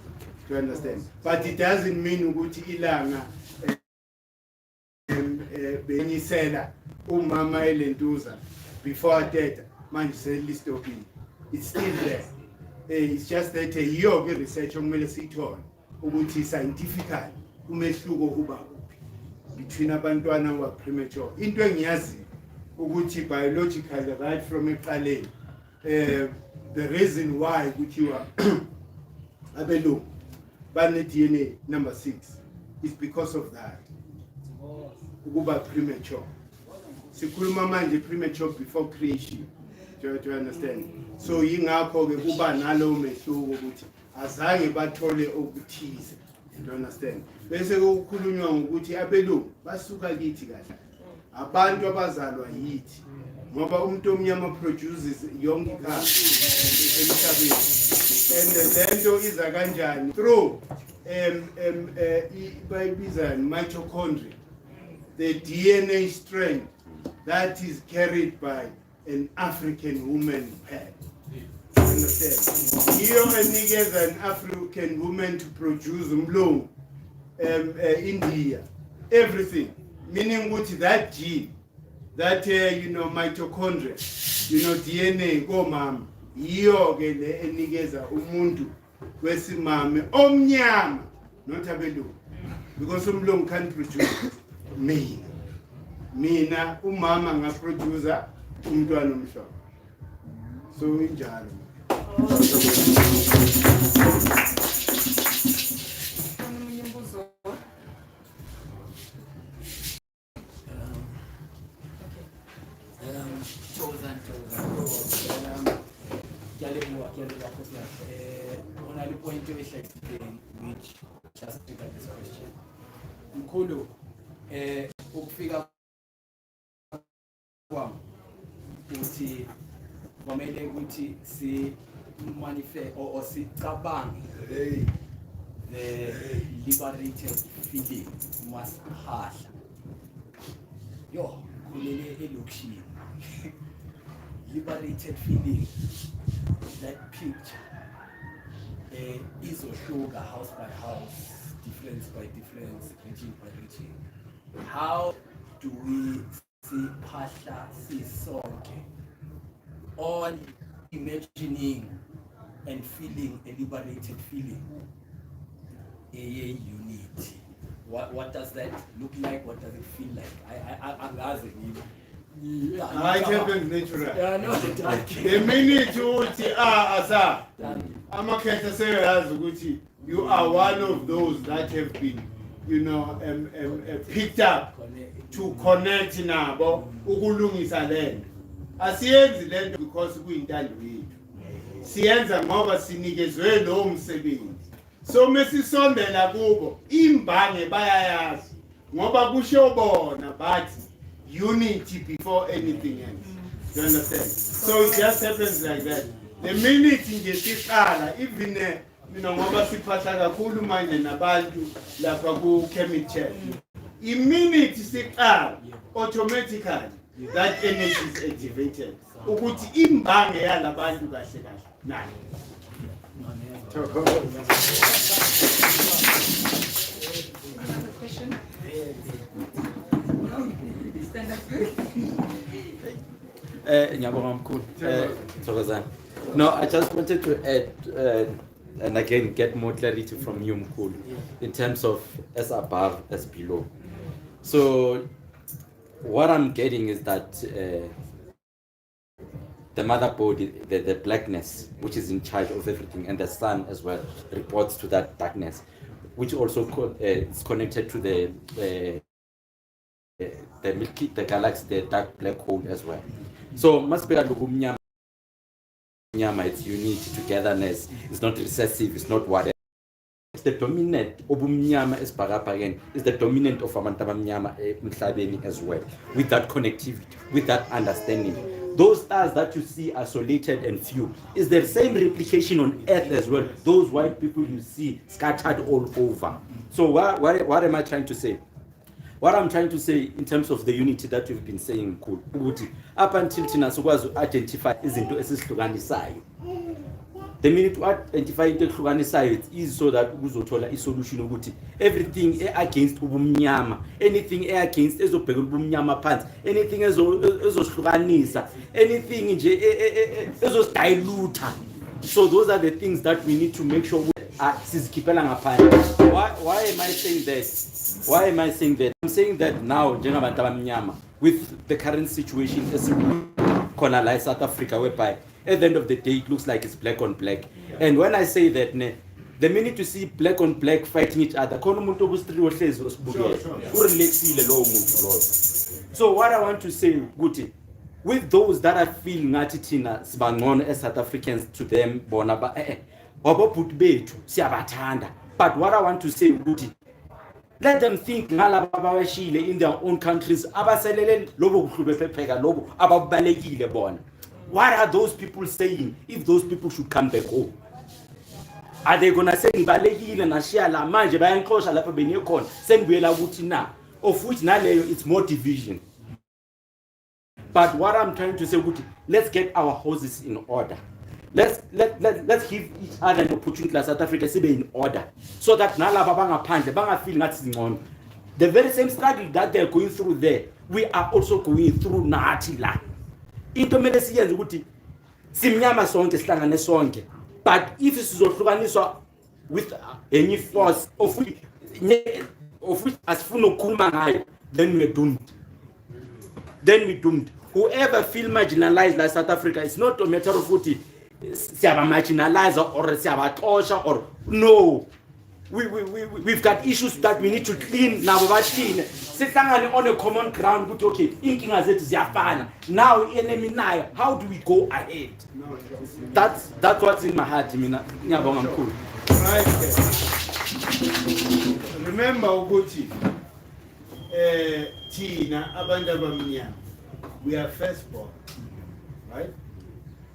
Do you understand? But it doesn't mean ukuthi ilanga benyisela umama elentuza before that manje selistopini. It's still there. It's just that yiyo ke research okumele siyithole ukuthi scientifically umehluko uba kuphi between abantwana who are premature. Into engiyazi ukuthi biologically right from eqaleni the reason why ukuthi you are abelungu bane DNA number 6 is because of that. Ukuba premature. Sikhuluma manje premature before creation. Do you understand? So yingakho ke kuba nalo mehluko ukuthi azange bathole okuthize. Do you understand? Bese ukukhulunywa ngokuthi abelungu basuka kithi kahle. Abantu abazalwa yithi. Ngoba umuntu omnyama produces yonke ikhaya emhlabeni. And lento iza kanjani? Through bayibiza mitochondria. The DNA strand that is carried by an African woman pad. Understand? Here niggas an African woman to produce umlungu, India, everything. Meaning with that gene, that mitochondria, DNA, go mama. Iyo ke le enikeza umuntu wesimame omnyama, not abelungu, because umlungu can't produce mina umama ngaproducer umntwana omhlophe. So injalo. On a point to explain which just pick up this question. Mkhulu, ukufika kwami ukuthi kwamele ukuthi si manifest or sicabange the liberated feeling must hasla yo kulele elokishini liberated feeling, that picture izohluka house by house, difference by difference, region by region. How do we see phahla sisonke on imagining and feeling a liberated feeling, a unity? What does that look like? What does it feel like? I'm asking you. I happens natural. Yeah, no, The minute you asa, amakhetha seyazi ukuthi you are one of those that have been, picked up to connect nabo ukulungisa lento. Asiyenzi lento because kuyintando yethu. Siyenza ngoba sinikezwe lo msebenzi. So mesisondela kubo imbange bayayazi ngoba kusho bona bathi unity before anything else. Do you understand? So it just happens like that. The minute nje siqala even ngoba siphatha kakhulu manje nabantu lapha ku Kemet chat. Immediate siqala automatically that energy is activated. Ukuthi imbange yalabantu kahle kahle. Nayo. Another question? Stand up. Ngiyabonga Mkhulu. Thokozani. No, I just wanted to add and again get more clarity from you Mkhulu in terms of as above as below. So what I'm getting is that the mother body, the blackness, which is in charge of everything, and the sun as well reports to that darkness, which also is connected to the galaxy, the dark black hole as well. So must be it's unity, togetherness. It's not recessive. It's not whatever. It's the dominant obumnyama is again. Is the dominant of amantabamnyama mhlabeni as well. With that connectivity, with that understanding. Those stars that you see isolated and few is the same replication on Earth as well. Those white people you see scattered all over. So what am I trying to say? What I'm trying to say in terms of the unity that we've been saying, Mkhulu, up until thina sikwazi identify izinto esisihlukanisayo. The minute to identify into ehlukanisayo, it is so that uzothola isolution ukuthi everything against ubumnyama, anything against ezobheka ubumnyama phansi, anything ezohlukanisa, anything nje ezosidiluta So those are the things that we need to make sure sizikhiphela ngaphandle. Why am I saying that? Why am I saying that? I'm saying that now, njengabantu abamnyama, with the current situation as colonize South Africa, whereby at the end of the day it looks like it's black on black. And when I say that, the minute you see black on black fighting each other, so what I want to say, Guti, with those that I feel ngathi thina sibangcono as South Africans to them, bona ba obobhuti bethu siyabathanda. But what I want to say, Guti, let them think ngalaba abawashile in their own countries abaselele lobo kuhlubephepheka lobo ababalekile bona. What are those people saying if those people should come back home? Are they gonna say ngibalekile nashiya la manje bayanxosha lapha beniyekhona sengibuyela ukuthi na, of which naleyo it's more division. But what I'm trying to say, Guti, let's get our houses in order. Let's give each other an opportunity like South Africa to be in order, so that nalaba bangaphandle bangafeel ngathi ngcono. The very same struggle that they're going through there, we are also going through nathi la. Into mele siyenze ukuthi simnyama sonke sihlangane sonke. But if sizohlukaniswa with any force of which asifuna ukukhuluma ngayo, then we're doomed. Whoever feel marginalized like South Africa, it's not a matter of what siyaba marginalize or siyaba xosha or no. We've got issues that we need to clean now. Sihlangane on a common ground. But okay, inkinga zethu ziyafana. Now enemy nayo. How do we go ahead? That's what's in my heart. Mina ngiyabonga Mkhulu. Right. Remember ukuthi thina abantu abamnyama, we are firstborn, right?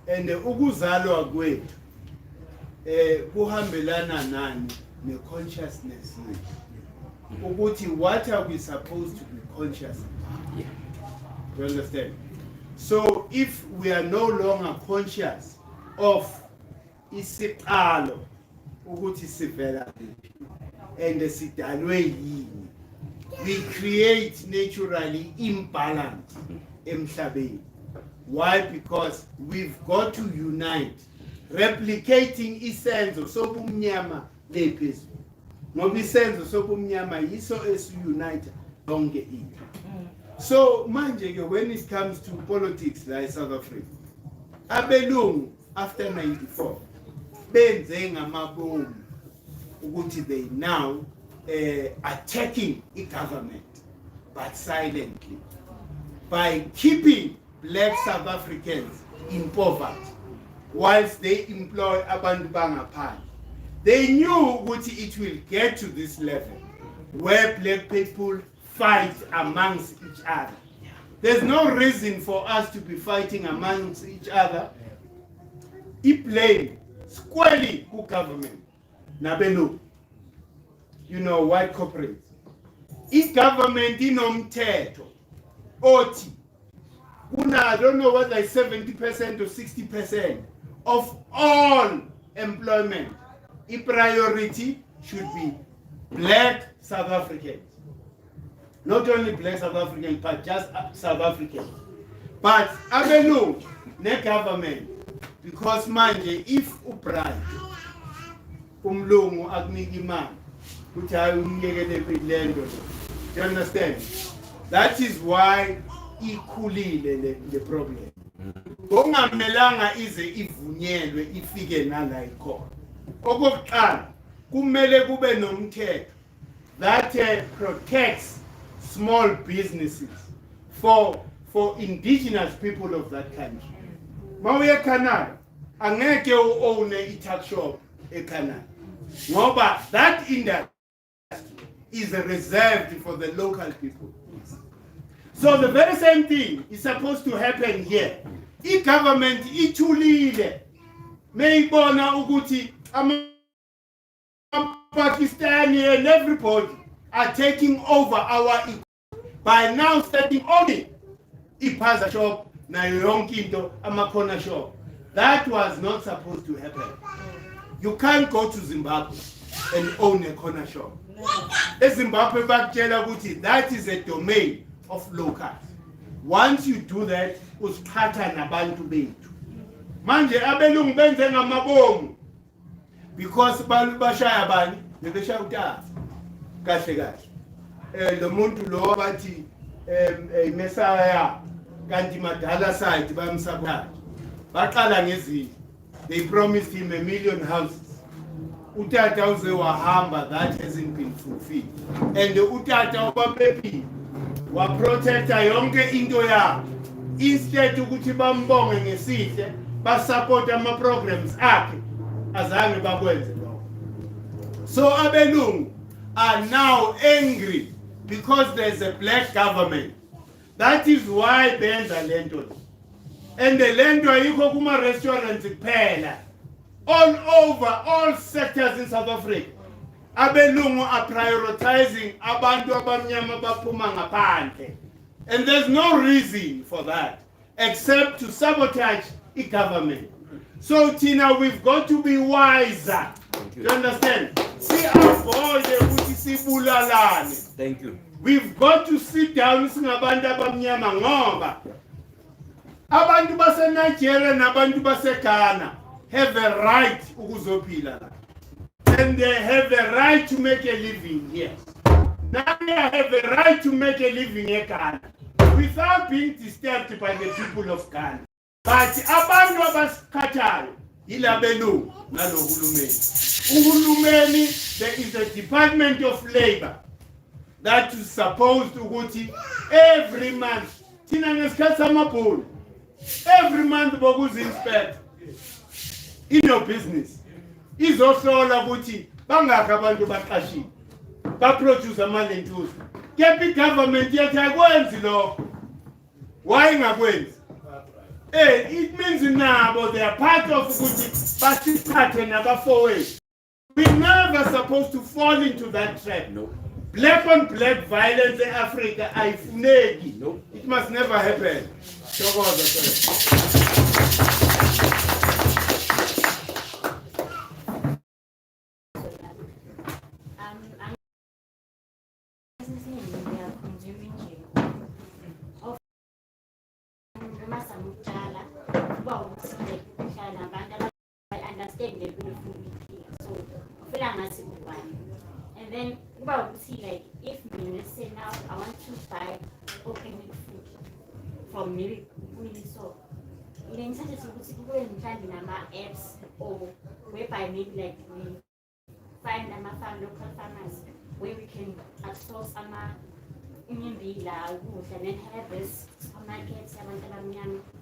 And ukuzalwa kwethu kuhambelana nani ne-consciousness yethu ukuthi what are we supposed to be conscious about? Yeah. You understand? So if we are no longer conscious of isiqalo ukuthi sivela and sidalwe yini, we create naturally imbalance emhlabeni. Why? Because we've got to unite, replicating isenzo sobumnyama lephezulu. Ngoba isenzo sobumnyama yiso esiunite lonke into. So manje ke when it comes to politics like South Africa, abelungu after 94 benze ngamabomu ukuthi they now attacking the government, but silently, by keeping black South Africans in poverty whilst they employ abantu bangaphandle. They knew that it will get to this level where black people fight amongst each other. There's no reason for us to be fighting amongst each other. It blame squarely who government. Nabelu, you know, white corporates. If government inomthetho othi I don't know whether it's 70% or 60% of all employment, a priority should be black South Africans. Not only black South Africans, but just South Africans. But abelu ne government, because manje if upright umlungu akunika imali ukuthi hayi umyekele kwilendo. Do you understand? That is why ikhulile the problem. Kungamelanga ize ivunyelwe ifike nala ikhona. Okokuqala kumele kube nomthetho that protects small businesses for indigenous people of that country. Mawuye Canada angeke own i-tuck shop eCanada ngoba that industry is reserved for the local people. So the very same thing is supposed to happen here. If government ithulile meyibona ukuthi Pakistani and everybody are taking over our by now starting only ipaza shop na yonke into ama-corner shop. That was not supposed to happen. You can't go to Zimbabwe and own a corner shop. Zimbabwe bakutshela ukuthi that is a domain of locals. Once you do that, usithatha nabantu bethu. manje abelungu benze ngamabomu because bashaya bani bebeshaya utata kahle kahle lo muntu lo bathi Messiah kanti madala side bamsabotage baqala ngezinto. They promised him 1 million houses. Utata uze wahamba, that hasn't been fulfilled. And utata ubabephi wa protector yonke into yakhe. Instead ukuthi bambonge ngesihle basupport ama programs akhe azange bakwenze lokho. So abelungu are now angry because there's a black government. That is why benza lento. And the lento ayikho kuma restaurants kuphela. All over all sectors in South Africa. Abelungu are prioritizing abantu abamnyama baphuma ngaphandle. And there's no reason for that except to sabotage the government. So Tina, we've got to be wiser. You understand? See avoid ukuthi sibulalane. Thank you. We've got to sit down singabantu abamnyama ngoba abantu base Nigeria nabantu base Ghana have a right ukuzophila la. And they have a right to make a living here. Now they have a right to make a living in Ghana without being disturbed by the people of Ghana. But abantu abasikhathayo yilabelungu nalohulumeni. Uhulumeni, there is a Department of Labor that is supposed to ukuthi every month thina ngesikhathi samabhulu every month bokuzi-inspect in your business izohlola ukuthi bangakho abantu baqashile baproduce amalentuza kepha i-government yathi akwenzi lokho. Why ingakwenzi? It means nabo they are part of ukuthi basithathe nabafowethu. We're never supposed to fall into that trap. No. Black on black violence in Africa ayifuneki. No. It must never happen. I understand the beautiful here, so I feel I'm and then about see like if say now I want to buy organic food from milk, so in such a situation we can in our apps or whereby maybe like we find them local farmers where we can outsource our inyembila and then have this supermarkets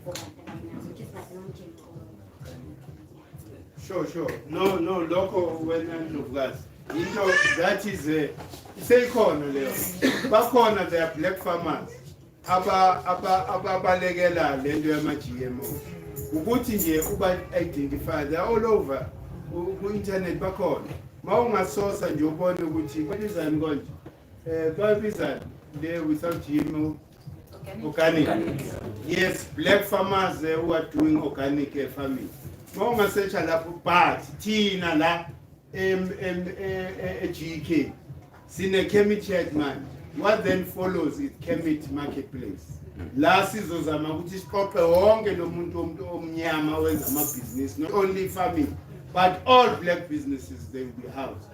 for which is like non-GMO. Sure. No, local when of gas. You know, that is a sekhona leyo. Bakhona they are black farmers. Ababalekela lento yama GMO. Ukuthi nje uba identify they are all over. Ku internet bakhona. Mawungasosa nje ubone ukuthi kwenzani konje. Babizana there without GMO. Organic. Yes, black farmers who are doing organic farming. Mawungasearcha lapho but thina la GK sine Kemet check man. What then follows is Kemet marketplace. La sizozama ukuthi siqoqe wonke lo muntu omnyama wenza ama-business, not only farming but all black businesses they will be housed.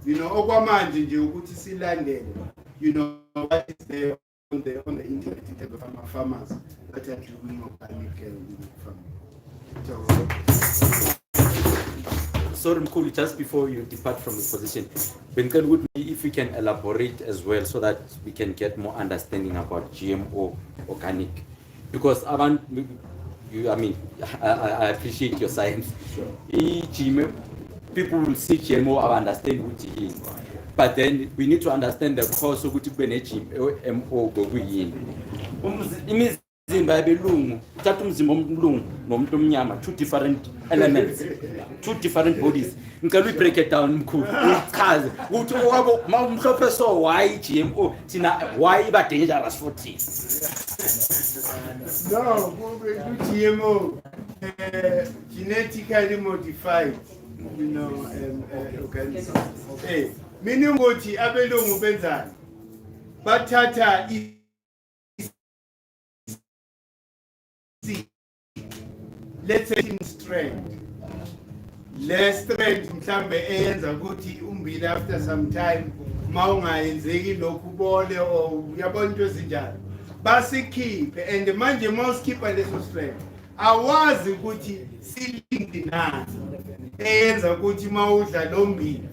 You know, okwamanje nje ukuthi silandele, you know, what is there on the internet in terms of farmers that are doing organic farming. Sorry, Mkhulu, just before you depart from the position, Benkan, if we can elaborate as well so that we can get more understanding about GMO organic, because I appreciate your science. Sure. People will see GMO, I understand what it is, but then we need to understand the cause of what GMO go in. Belungu, two different elements, two different bodies. Can we break it down? So why GMO? Why is it dangerous for tea? No, GMO, genetically modified, you know, organism. Okay, meaning what abelungu benzani, bathatha let's say in strength. Less strength mhlambe eyenza ukuthi umbili after some time mawungayenzeki lokhu bole or uyabona into ezinjalo. Basikhiphe and manje mawusikhipha leso strength. Awazi ukuthi silindi nazi eyenza ukuthi mawudla lo mbili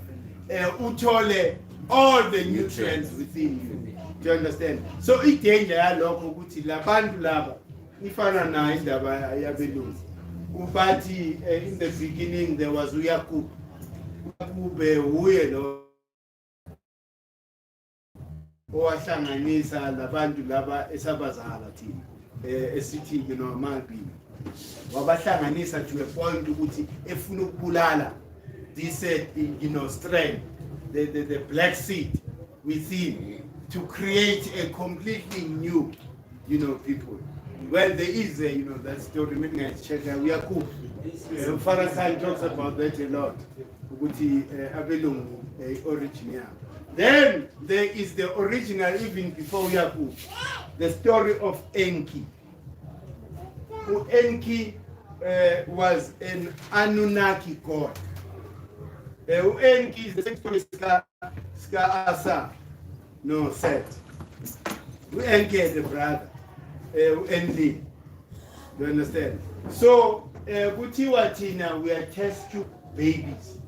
uthole all the nutrients within you. Do you understand? So idanger yalokho ukuthi labantu laba ifana na indaba yabelungu. Ubathi in the beginning there was uYakub. Ube uye lo owahlanganisa labantu laba esabazala thina esithi amabili. Wabahlanganisa to a point ukuthi efuna ukubulala this strength, the black seed within to create a completely new people. Well, there is that story. Maybe I check out. We are cool. Farrakhan talks about that a lot. Original. Then there is the original, even before Yakub, the story of Enki. Enki was an Anunnaki god. Enki is the same story Ska Asa. No, Seth. Enki is the brother. Enli. You understand? So, Gutiwatina, we are test tube babies.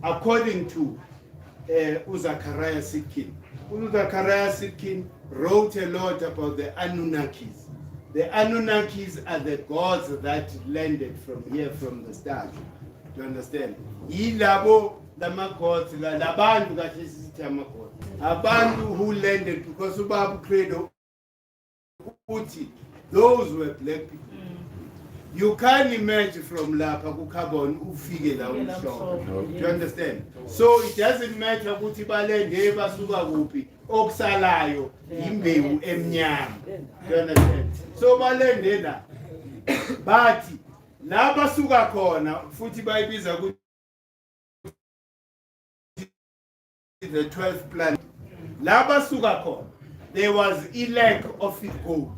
According to Uzakariah Sitkin. Uzakariah Sitkin wrote a lot about the Anunnakis. The Anunnakis are the gods that landed from here, from the start. Do you understand? Yilabo lama gods, labantu kahle sithi amagods. Abantu who landed because uBaba credo uthi those were black people. You can't imagine from lapha ku carbon ufike la umhlophe. Do you understand? So it doesn't matter ukuthi balende basuka kuphi, okusalayo imbewu emnyama. Do you understand? So balende la bathi la basuka khona futhi bayibiza ukuthi the 12th planet. La basuka khona there was a lack of gold.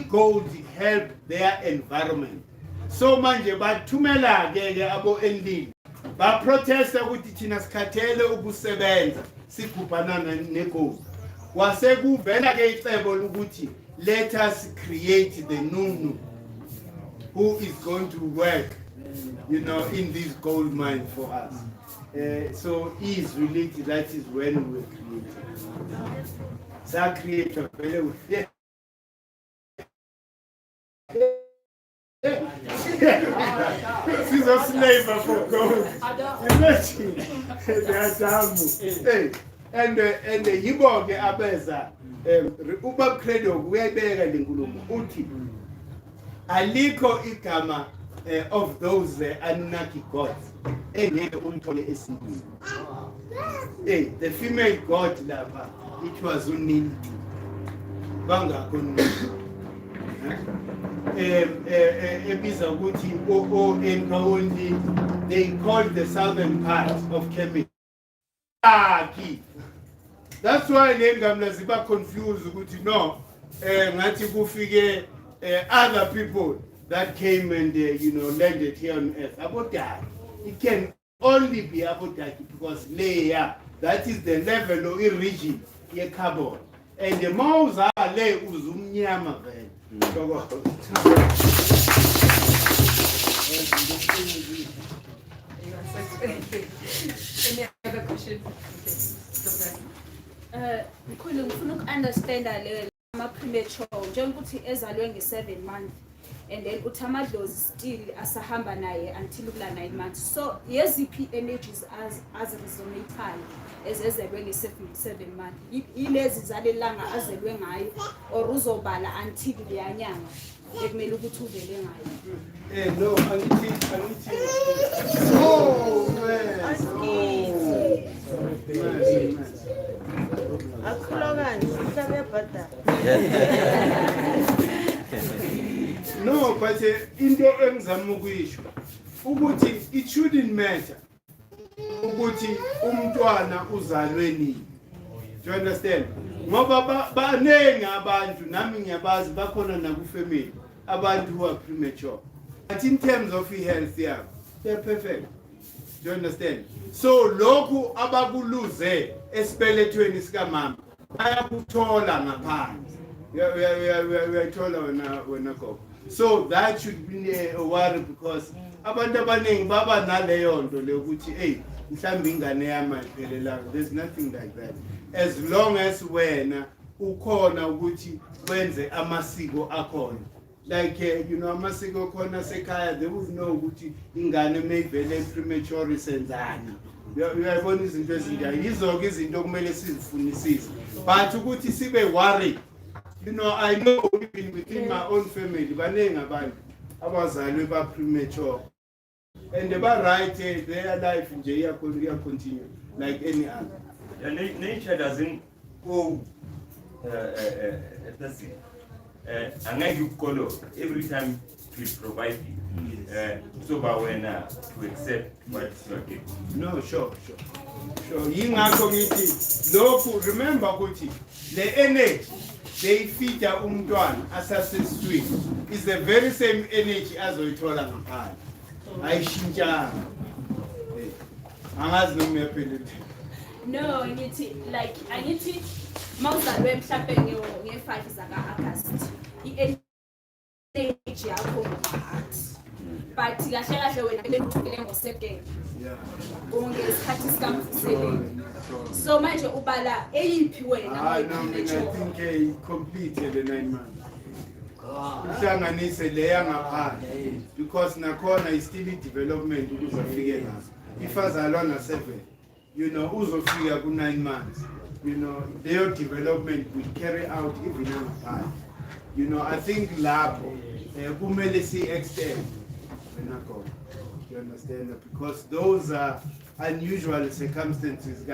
Gold helped their environment. So manje bathumela ke abo endini. Ba protesta ukuthi thina sikhathele ukusebenza sigubhana negold. Kwase kuvela ke icebo ukuthi let us create the Nunu who is going to work in this gold mine for us. So is related, that is when we created. So create a very she's a slave for gold. Imagine they are dumb. And the Yibo Abeza Uba Credo Webera Lingulumu Uti Aliko Ikama of those Anunnaki gods. The female god lava, it was Unil Banga Kun. They called the southern part of Kemet. That's why Nengamla confused other people that came and landed here on earth. About that, it can only be about that because layer, that is the level of region here carbon. And the mouse are lay uzumnyama then. Any other question? Mkhulu ngifuna ukunderstand ama premature njengokuthi ezalwe nge7 months and then uthi amadlozi still asahamba naye until kula 9 months. So yeziphi energies as resonate ezezelwe nge7 months ilezi zalelanga azelwe ngayo or uzobala until leyanyanga ekumele ukuthi uvele ngayo. No, angithi. Oh man. No, but into engizama ukuyisho ukuthi it shouldn't matter ukuthi umntwana uzalwe nini. Do you understand? Ngoba banengi abantu nami ngiyabazi bakhona na ku family abantu who are premature. But in terms of health, yeah, they're perfect. Do you understand? So lokhu abakuluze esibelethweni sika mama bayakuthola ngaphansi. Uyathola wena gogo. So that should be a worry because abantu abaningi baba naleyo nto lokuthi hey mhlambi ingane yami ayiphelelanga. There's nothing like that. As long as wena ukhona ukuthi wenze amasiko akhona. Like amasiko khona sekhaya they would know ukuthi ingane mayivele premature senzani. Uyayibona izinto ezinjani. Yizo-ke izinto kumele sizifunisise. But ukuthi sibe worried. I know even within my own family, baningi abantu abazalwe ba premature. And they are right, their life in Jaya continue like any other. Nature doesn't go every time to provide you. So but when to accept what's not given. No, sure. Yingakho ngithi lokhu remember ukuthi the energy they feed umntwana asasesiswini is the very same energy azoyithola ngaphandle. Ayishintshanga. Angazi noma uyaphelele. No, angithi mawuzalwe mhlambe nge-5 zaka-August i-energy yakho heart but kahle wena bekuthukile ngo-2nd ngesikhathi sikamvuseleni so manje ubala eyiphi wena I think complete the 9 months. Uhlanganise leya ngaphandle because nakhona is still development ukuze afike ngaso. If azalwa na 7 uzofika ku 9 months. Their development will carry out even ngaphandle. I think lapho kumele si extend wenakho. You understand that? Because those are unusual circumstances.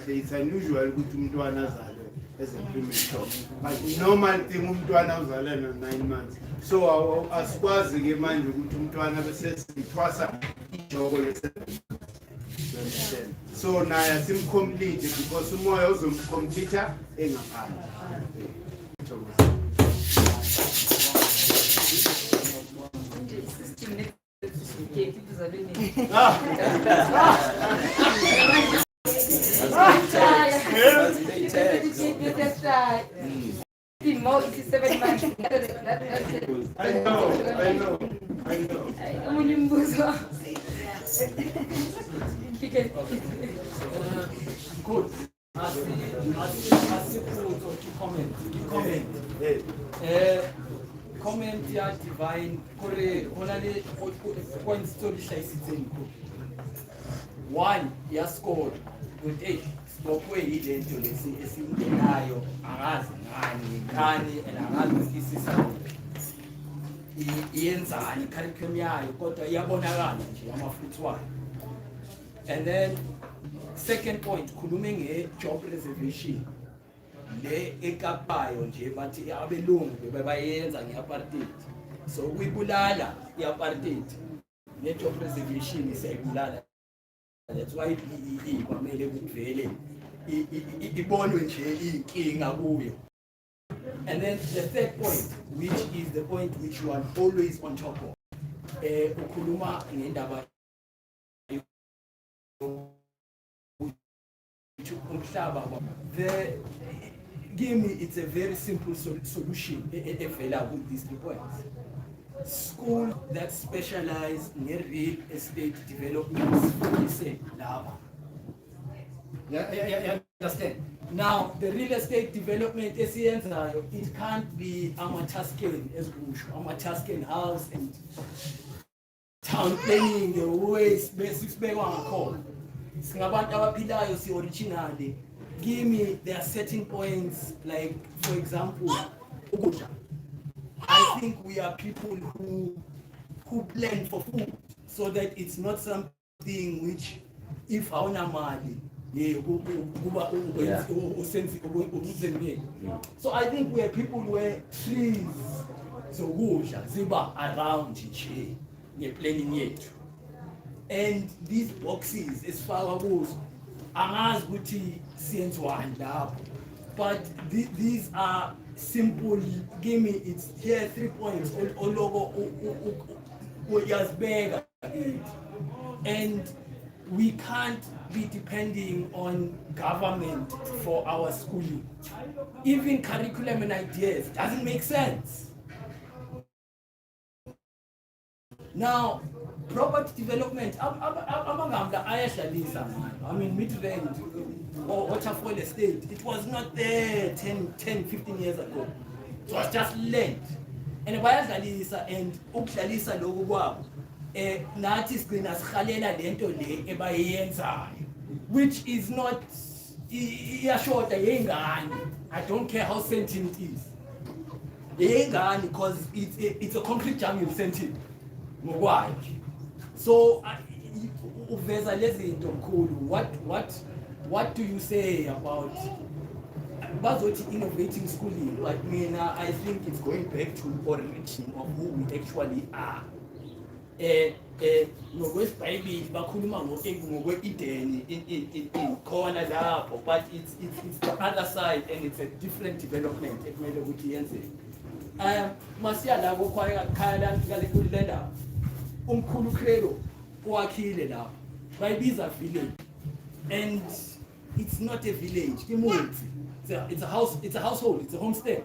It's unusual ukuthi umntwana azalwe as a premature. But normal thing umntwana uzalwe na 9 months. So asikwazi ke manje ukuthi umntwana bese sithwasa ijoko le-7. You understand? So naye simcomplete because umoya uzomcomplete engaphandle. More, it's 7 months. I know. Good. Comment ya divine kore hona le points to dihlaisitseng ko. 1 ya score with 8 stopwe ile nto lesi esingenayo angazi ngani and angazi isisa iyenzani curriculum yayo kodwa iyabonakala nje amafuthu wayo. And then second point khulume nge-job reservation le ekapayo nje bathi abelungu bebayenza nge-apartheid so kuyibulala i-apartheid ne-job reservation isayibulala. That's why kwamele kuvele ibonwe nje inkinga kuyo. And then the third point, which is the point which you are always on top of, ukhuluma ngendaba give me it's a very simple solution with these 3 points. School that specialize in real estate development. Yeah, understand. Now the real estate development it can't be Amatasken house and town planning the ways basics originally. Give me their setting points, like for example, I think we are people who plan for food so that it's not something which if our mali so I think we are people where trees ziba around planning yet. And these boxes as far as angazi ukuthi siyenzwani lapho, but these are simple. Give me it's here 3 points ologo uyazibeka kithi. And we can't be depending on government for our schooling. Even curriculum and ideas doesn't make sense. Now, property development, I mean, Midrand or Waterfall Estate, it was not there 10, 15 years ago. It was just land. And bayadlalisa and ukudlalisa lokho kwabo nathi sigcina sikhalela lento le ebayenzayo, which is not iyashota yengane. I don't care how sentient it is. Yengane because it's a concrete jungle sentient. So uveza lezi zinto Mkhulu, what do you say about bazothi innovating schooling? But I think it's going back to origin of who we actually are. Ngokwesibhayibheli bakhuluma ngokwe-Eden in khona lapho, but it's the other side and it's a different development ekumele ukuthi yenzeke. Masiya labo khaya Calender, Mkhulu Heru owakhile lapho bayibiza village, and it's not a village, it's a house, it's a household, it's a homestead.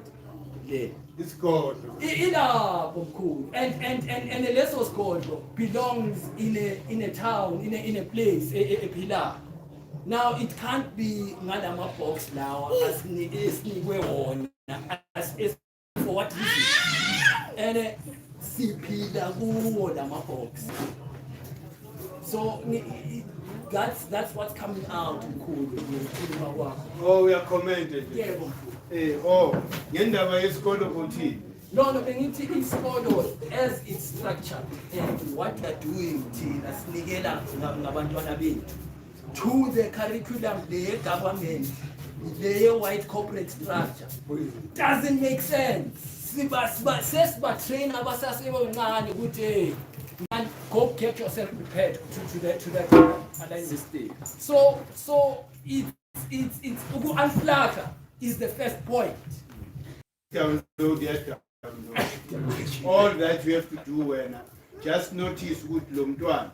Yeah. It's God. And a lesser God belongs in a town, in a place, a pillar. Now it can't be Madama box now as for what reason? And see pillar box. So that's what's coming out. Oh, we are commented. Yeah. Ngendaba yesikolo ukuthi No, bengithi isikolo as it's structured and what they're doing thina sinikela ngabantwana bethu to the curriculum the government, the white corporate structure doesn't make sense. Sesibatrain abasasebancane ukuthi and go get yourself prepared to that system. So it's unplug is the first point. All that you have to do when just notice with Lomdwan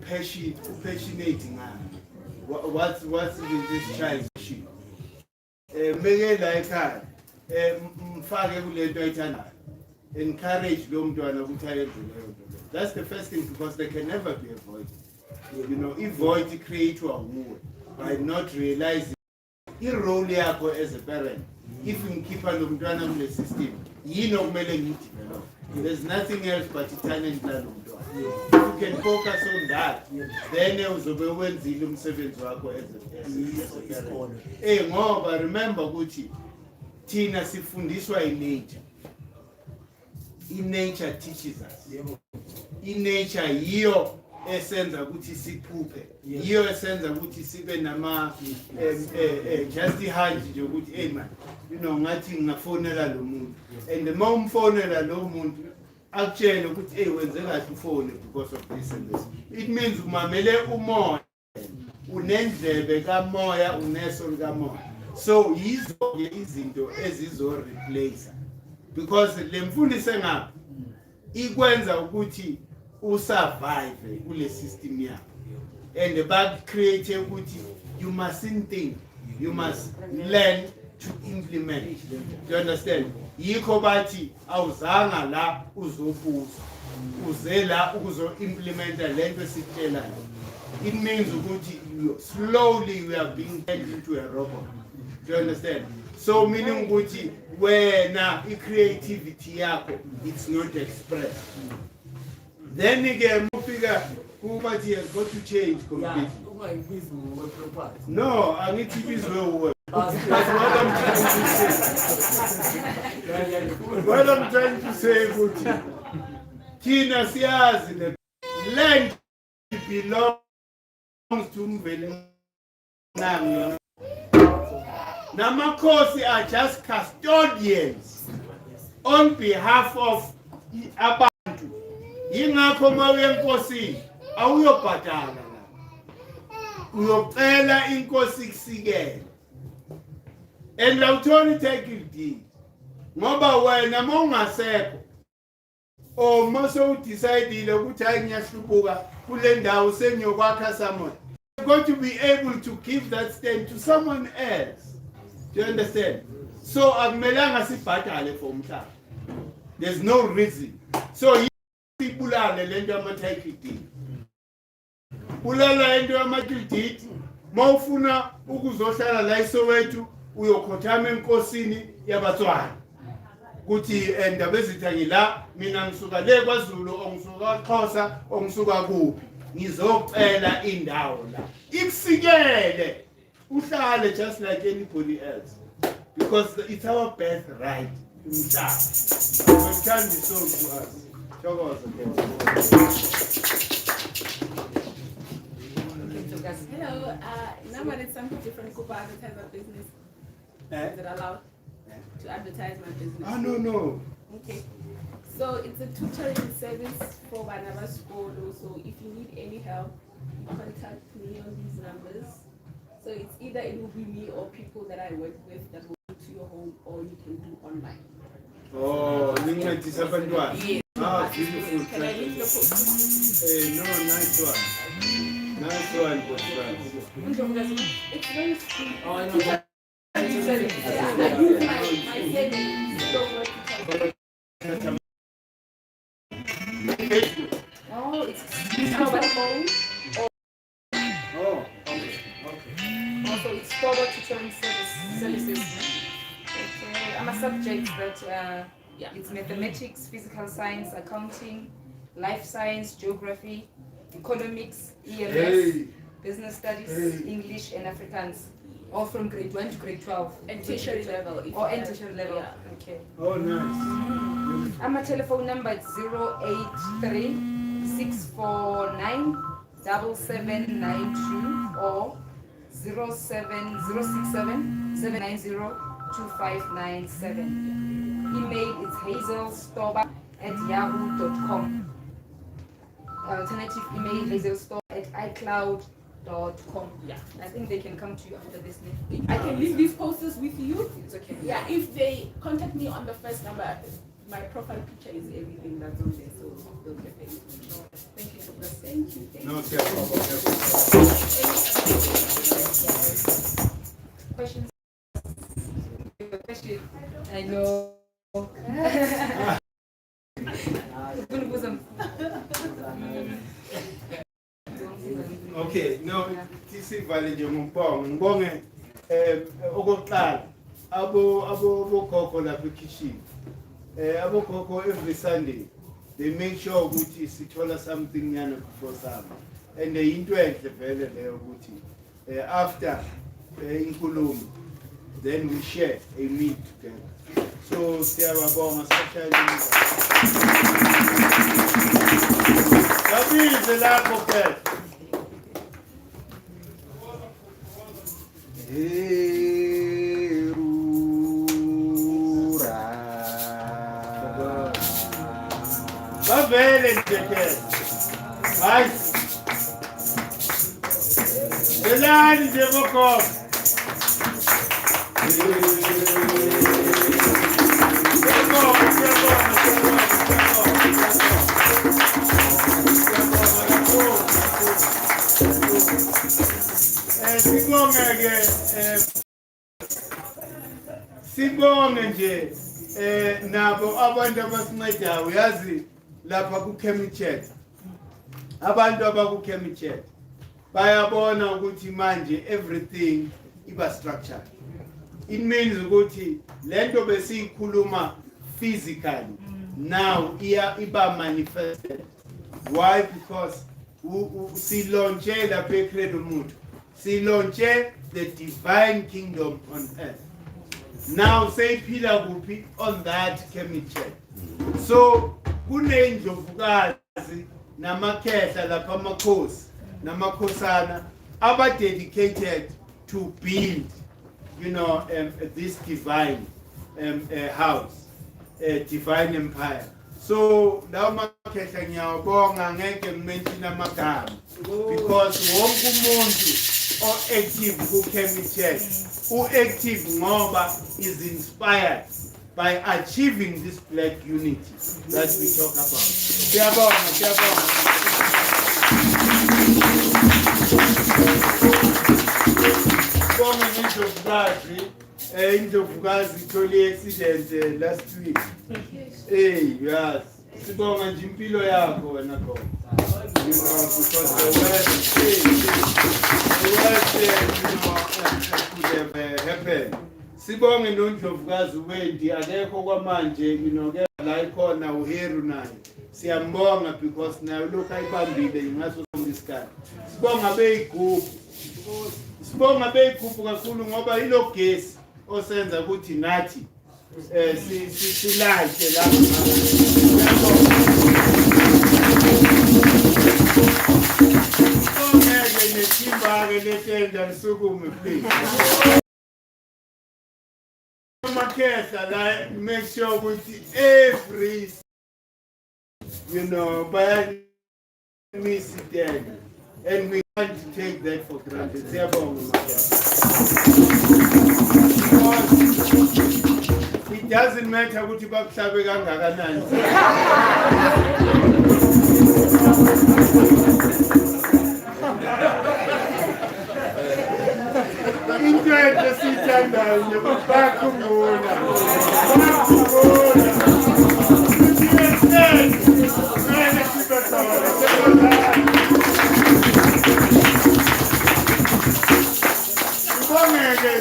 passionating what's this child make like her mfake kulento ayithanda, encourage Lomdwan ukuthi ayenze leyo nto. That's the first thing, because they can never be avoided. You know, avoid create a war by not realizing i-role yakho as a parent. If you keep lo mntwana kule system, yini okumele ngiyidevelop. There's nothing else but i-talent lalo mntwana. If you can focus on that, then uzobe wenzile umsebenzi wakho as a parent. Ngoba remember ukuthi thina sifundiswa i-nature. In-nature teaches us. In-nature yiyo esenza ukuthi siphuphe, yiyo esenza ukuthi sibe nama just ihanje nje ukuthi hey man, you know, ngathi ngafonela lo muntu, and uma umfonela lo muntu akutshela ukuthi hey wenze kahle ufone because of this and this. It means umamele umoya, unendlebe kamoya, uneso likamoya. So yizo izinto ezizo replace, because le mfundise ngapha ikwenza ukuthi usurvive kule system yakho, and back create ukuthi you mustn't think, you must learn to implement. Do you understand? Yikho bathi awuzanga la uzobuza, uze la ukuzo implementa lento esitshelayo. It means ukuthi slowly we are being turned into a robot. Do you understand? So meaning ukuthi wena i-creativity yakho it's not expressed. Then again, Kuba he has got to change completely. No, I need to use the word. That's what I'm trying to say. What I'm trying to say, Guti, Tina Siaz, the land belongs to Mveli. Namakosi are just custodians on behalf of Abantu. Yingakho mawe enkosini awuyobhadala la, uyocela inkosi kusikele, and awuthoni take it deed ngoba wena mongasekho or maso decided ukuthi hayi ngiyahlubuka kule ndawo sengiyokwakha someone. You're going to be able to give that stand to someone else. Do you understand? So akumelanga sibhadale for umhlaba. There's no reason. So ibulale lento yama-title deed. Bulala into yama-title deed. Mawufuna ukuzohlala la eSoweto uyokhothama enkosini yabaTswana. Kuthi endaba ezitha ngila mina ngisuka le kwaZulu ongisuka kwaXhosa ongisuka kuphi ngizocela indawo la ikusikele uhlale just like anybody else because it's our birthright umhlaba it can be sold to us. Thokoza. Hello, now when it's something different, go back advertise my business. Is it allowed to advertise my business? No. Okay. So it's a tutoring service for Banaba School. So if you need any help, you contact me on these numbers. So it's either it will be me or people that I work with that will come to your home, or you can do online. Oh, Yes. Ah, beautiful. Can I leave the post? No, nice one. Nice one, It's very sweet. Oh, I know. I use my savings to work it out. Oh, it's mobile phone. Oh, okay. Also, it's forward tutoring services. Okay. I'm a subject that it's mathematics, physical science, accounting, life science, geography, economics, EMS, business studies, English, and Afrikaans. All from grade 1 to grade 12. And tertiary level. Or and tertiary level. Yeah. Okay. Oh, nice. My telephone number is 083 649 7792 or 07067 790 2597. Email is hazelstoba@yahoo.com. Alternative email hazelstoba@icloud.com. Yeah. I think they can come to you after this name. I can leave these posters with you. It's okay. Yeah, if they contact me on the first number, my profile picture is everything that's on there, so they'll get the information. Thank you. Thank you. Thank No, you. careful. Questions? Question. I know. Okay, no, tisivale nje ngibonge. Ngibonge okokuqala abo khokho lapha ekitchen. Abo khokho every Sunday they make sure ukuthi sithola something yana before summer. And into enhle vele leyo ukuthi after inkulumo then we share a meal together. So siyababonga especially Dabize lapho phela. Heru Bavele nje. Hayi. Delani nje boko. Sibonge nje nabo abantu abasincedayo yazi lapha ku Kemet abantu abaku Kemet bayabona ukuthi manje everything iba structured. It means ukuthi lento besiyikhuluma physically now iba manifested. Why? Because si launch lapha eCredo Mutu, si launch the divine kingdom on earth. Now say phila kuphi on that Kemet. So kunendlovukazi namakhehla lapha amakhosi namakhosana aba dedicated to build this divine house, divine empire. So lawo makhehla ngiyawabonga ngeke ngimention amagama because wonke umuntu active ku Kemet active ngoba is inspired by achieving this black unity that we talk about. Siyabonga, siyabonga. Sibonga Indlovukazi ithole accident last week. Hey, yes. Sibonga nje impilo yakho wena khona. You know, because the worst could have happened. Sibonge noNdlovukazi wendi akekho kwamanje, you know, ke la ikhona uHeru naye. Siyambonga because nayo lokho ayibambile ngaso sonke isikhathi. Sibonga beyigubhu. Sibonga beyigubhu kakhulu ngoba ilo gesi osenza ukuthi nathi silahle lapho. Ngeke nethimba ke letenda lisukume please. Makesa la make sure ukuthi every, you know, by miss it and we can't take that for granted. It doesn't matter ukuthi bakuhlabe kangakanani. Into esithandayo nje bakhumbula.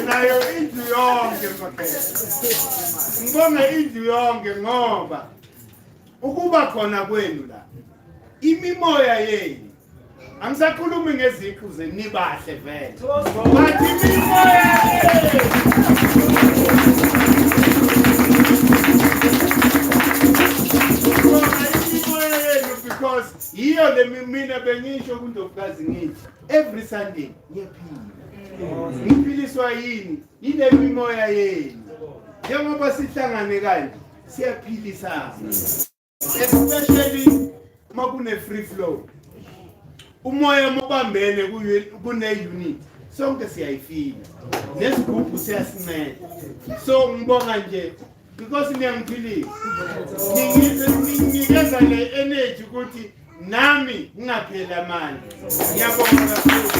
Nayo indlu yonke mfethu. Ngibonge indlu yonke ngoba ukuba khona kwenu la imimoya yenu angisakhulumi ngeziqhu zenibahle vele. Bathi imimoya yenu because yiyo le mina bengisho kuNdlovukazi ngithi every Sunday ngiyaphila. Ngiphiliswa yini ile mimoya yenu njengoba sihlangane kanje siyaphilisana, especially makune free flow. Umoya mobambene kune unit sonke siyayifila nesigubhu siyasinceda. So ngibonga nje because niyangiphilisa, nginikeza le energy ukuthi nami ngingaphela amandla. Ngiyabonga kakhulu.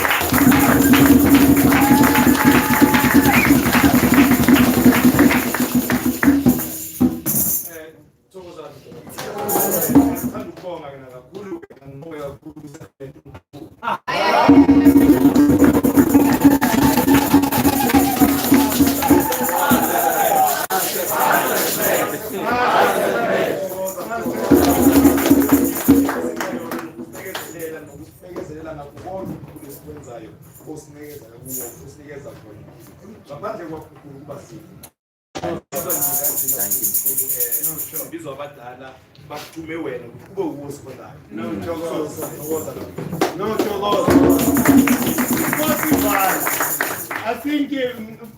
I think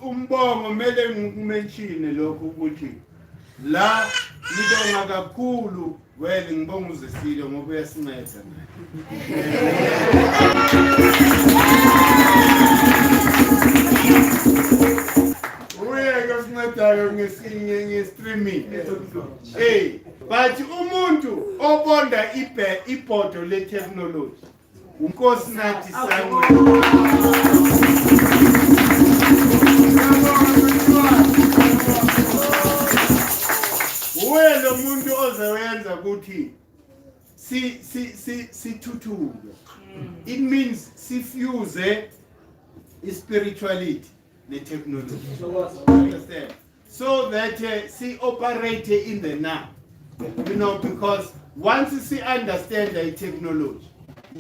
umbongo mele ngimention lokho ukuthi la ngibonga kakhulu wena ngibonga uzesile ngoba uyasinceda. Uyasinceda nge-streaming. Hey, but umuntu obonda ibhodo le-technology uNkosinathi Sangwe. Uwe lo muntu ozowenza ukuthi sithuthuke. It means sifuse spirituality ne-technology. Understand? So that see operate in the now. You know, because once you understand the technology,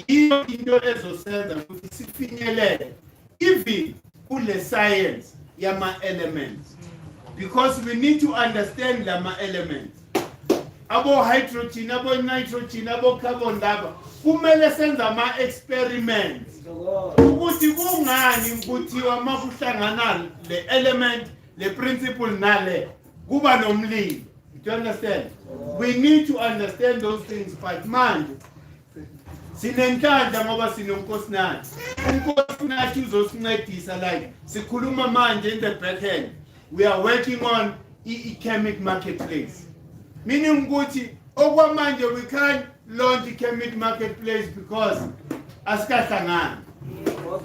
into ezosenza ukuthi sifinyelele even kule science yama elements, because we need to understand lama elements. Abo hydrogen, abo nitrogen, abo carbon laba kumele senza ama experiments ukuthi kungani ukuthiwa makuhlangana le element le principle nale kuba nomlilo. You understand? We need to understand those things, but manje sinenhlanhla ngoba sinoNkosinathi. uNkosinathi uzosincedisa like sikhuluma manje in the back end. We are working on i-Kemet marketplace. Meaning ukuthi okwamanje we can't launch i-Kemet marketplace because asikahlangani.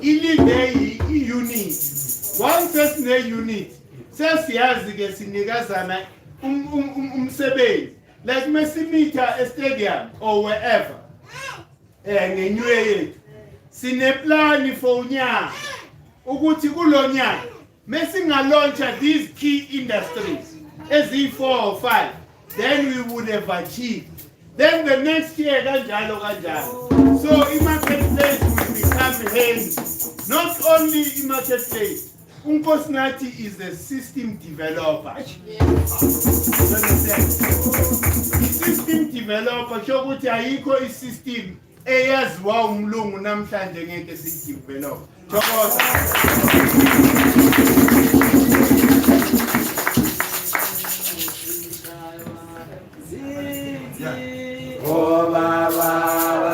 Ilinde i-unit. One person ne-unit. Sesiyazi ke sinikazana umsebenzi. Like mesimita a stadium or wherever. Ngenywe yethu. Sineplani for unyaka. Ukuthi kulonyaka mesinga-launcha these key industries ezi 4 or 5, then we would have achieved. Then the next year kanjalo. So i-marketplace will become handy. Not only i-marketplace, Inkosana is a system developer. The system developer shokuthi ayikho i-system eyaziwa umlungu namhlanje ngeke siyidevelop. Chokoza.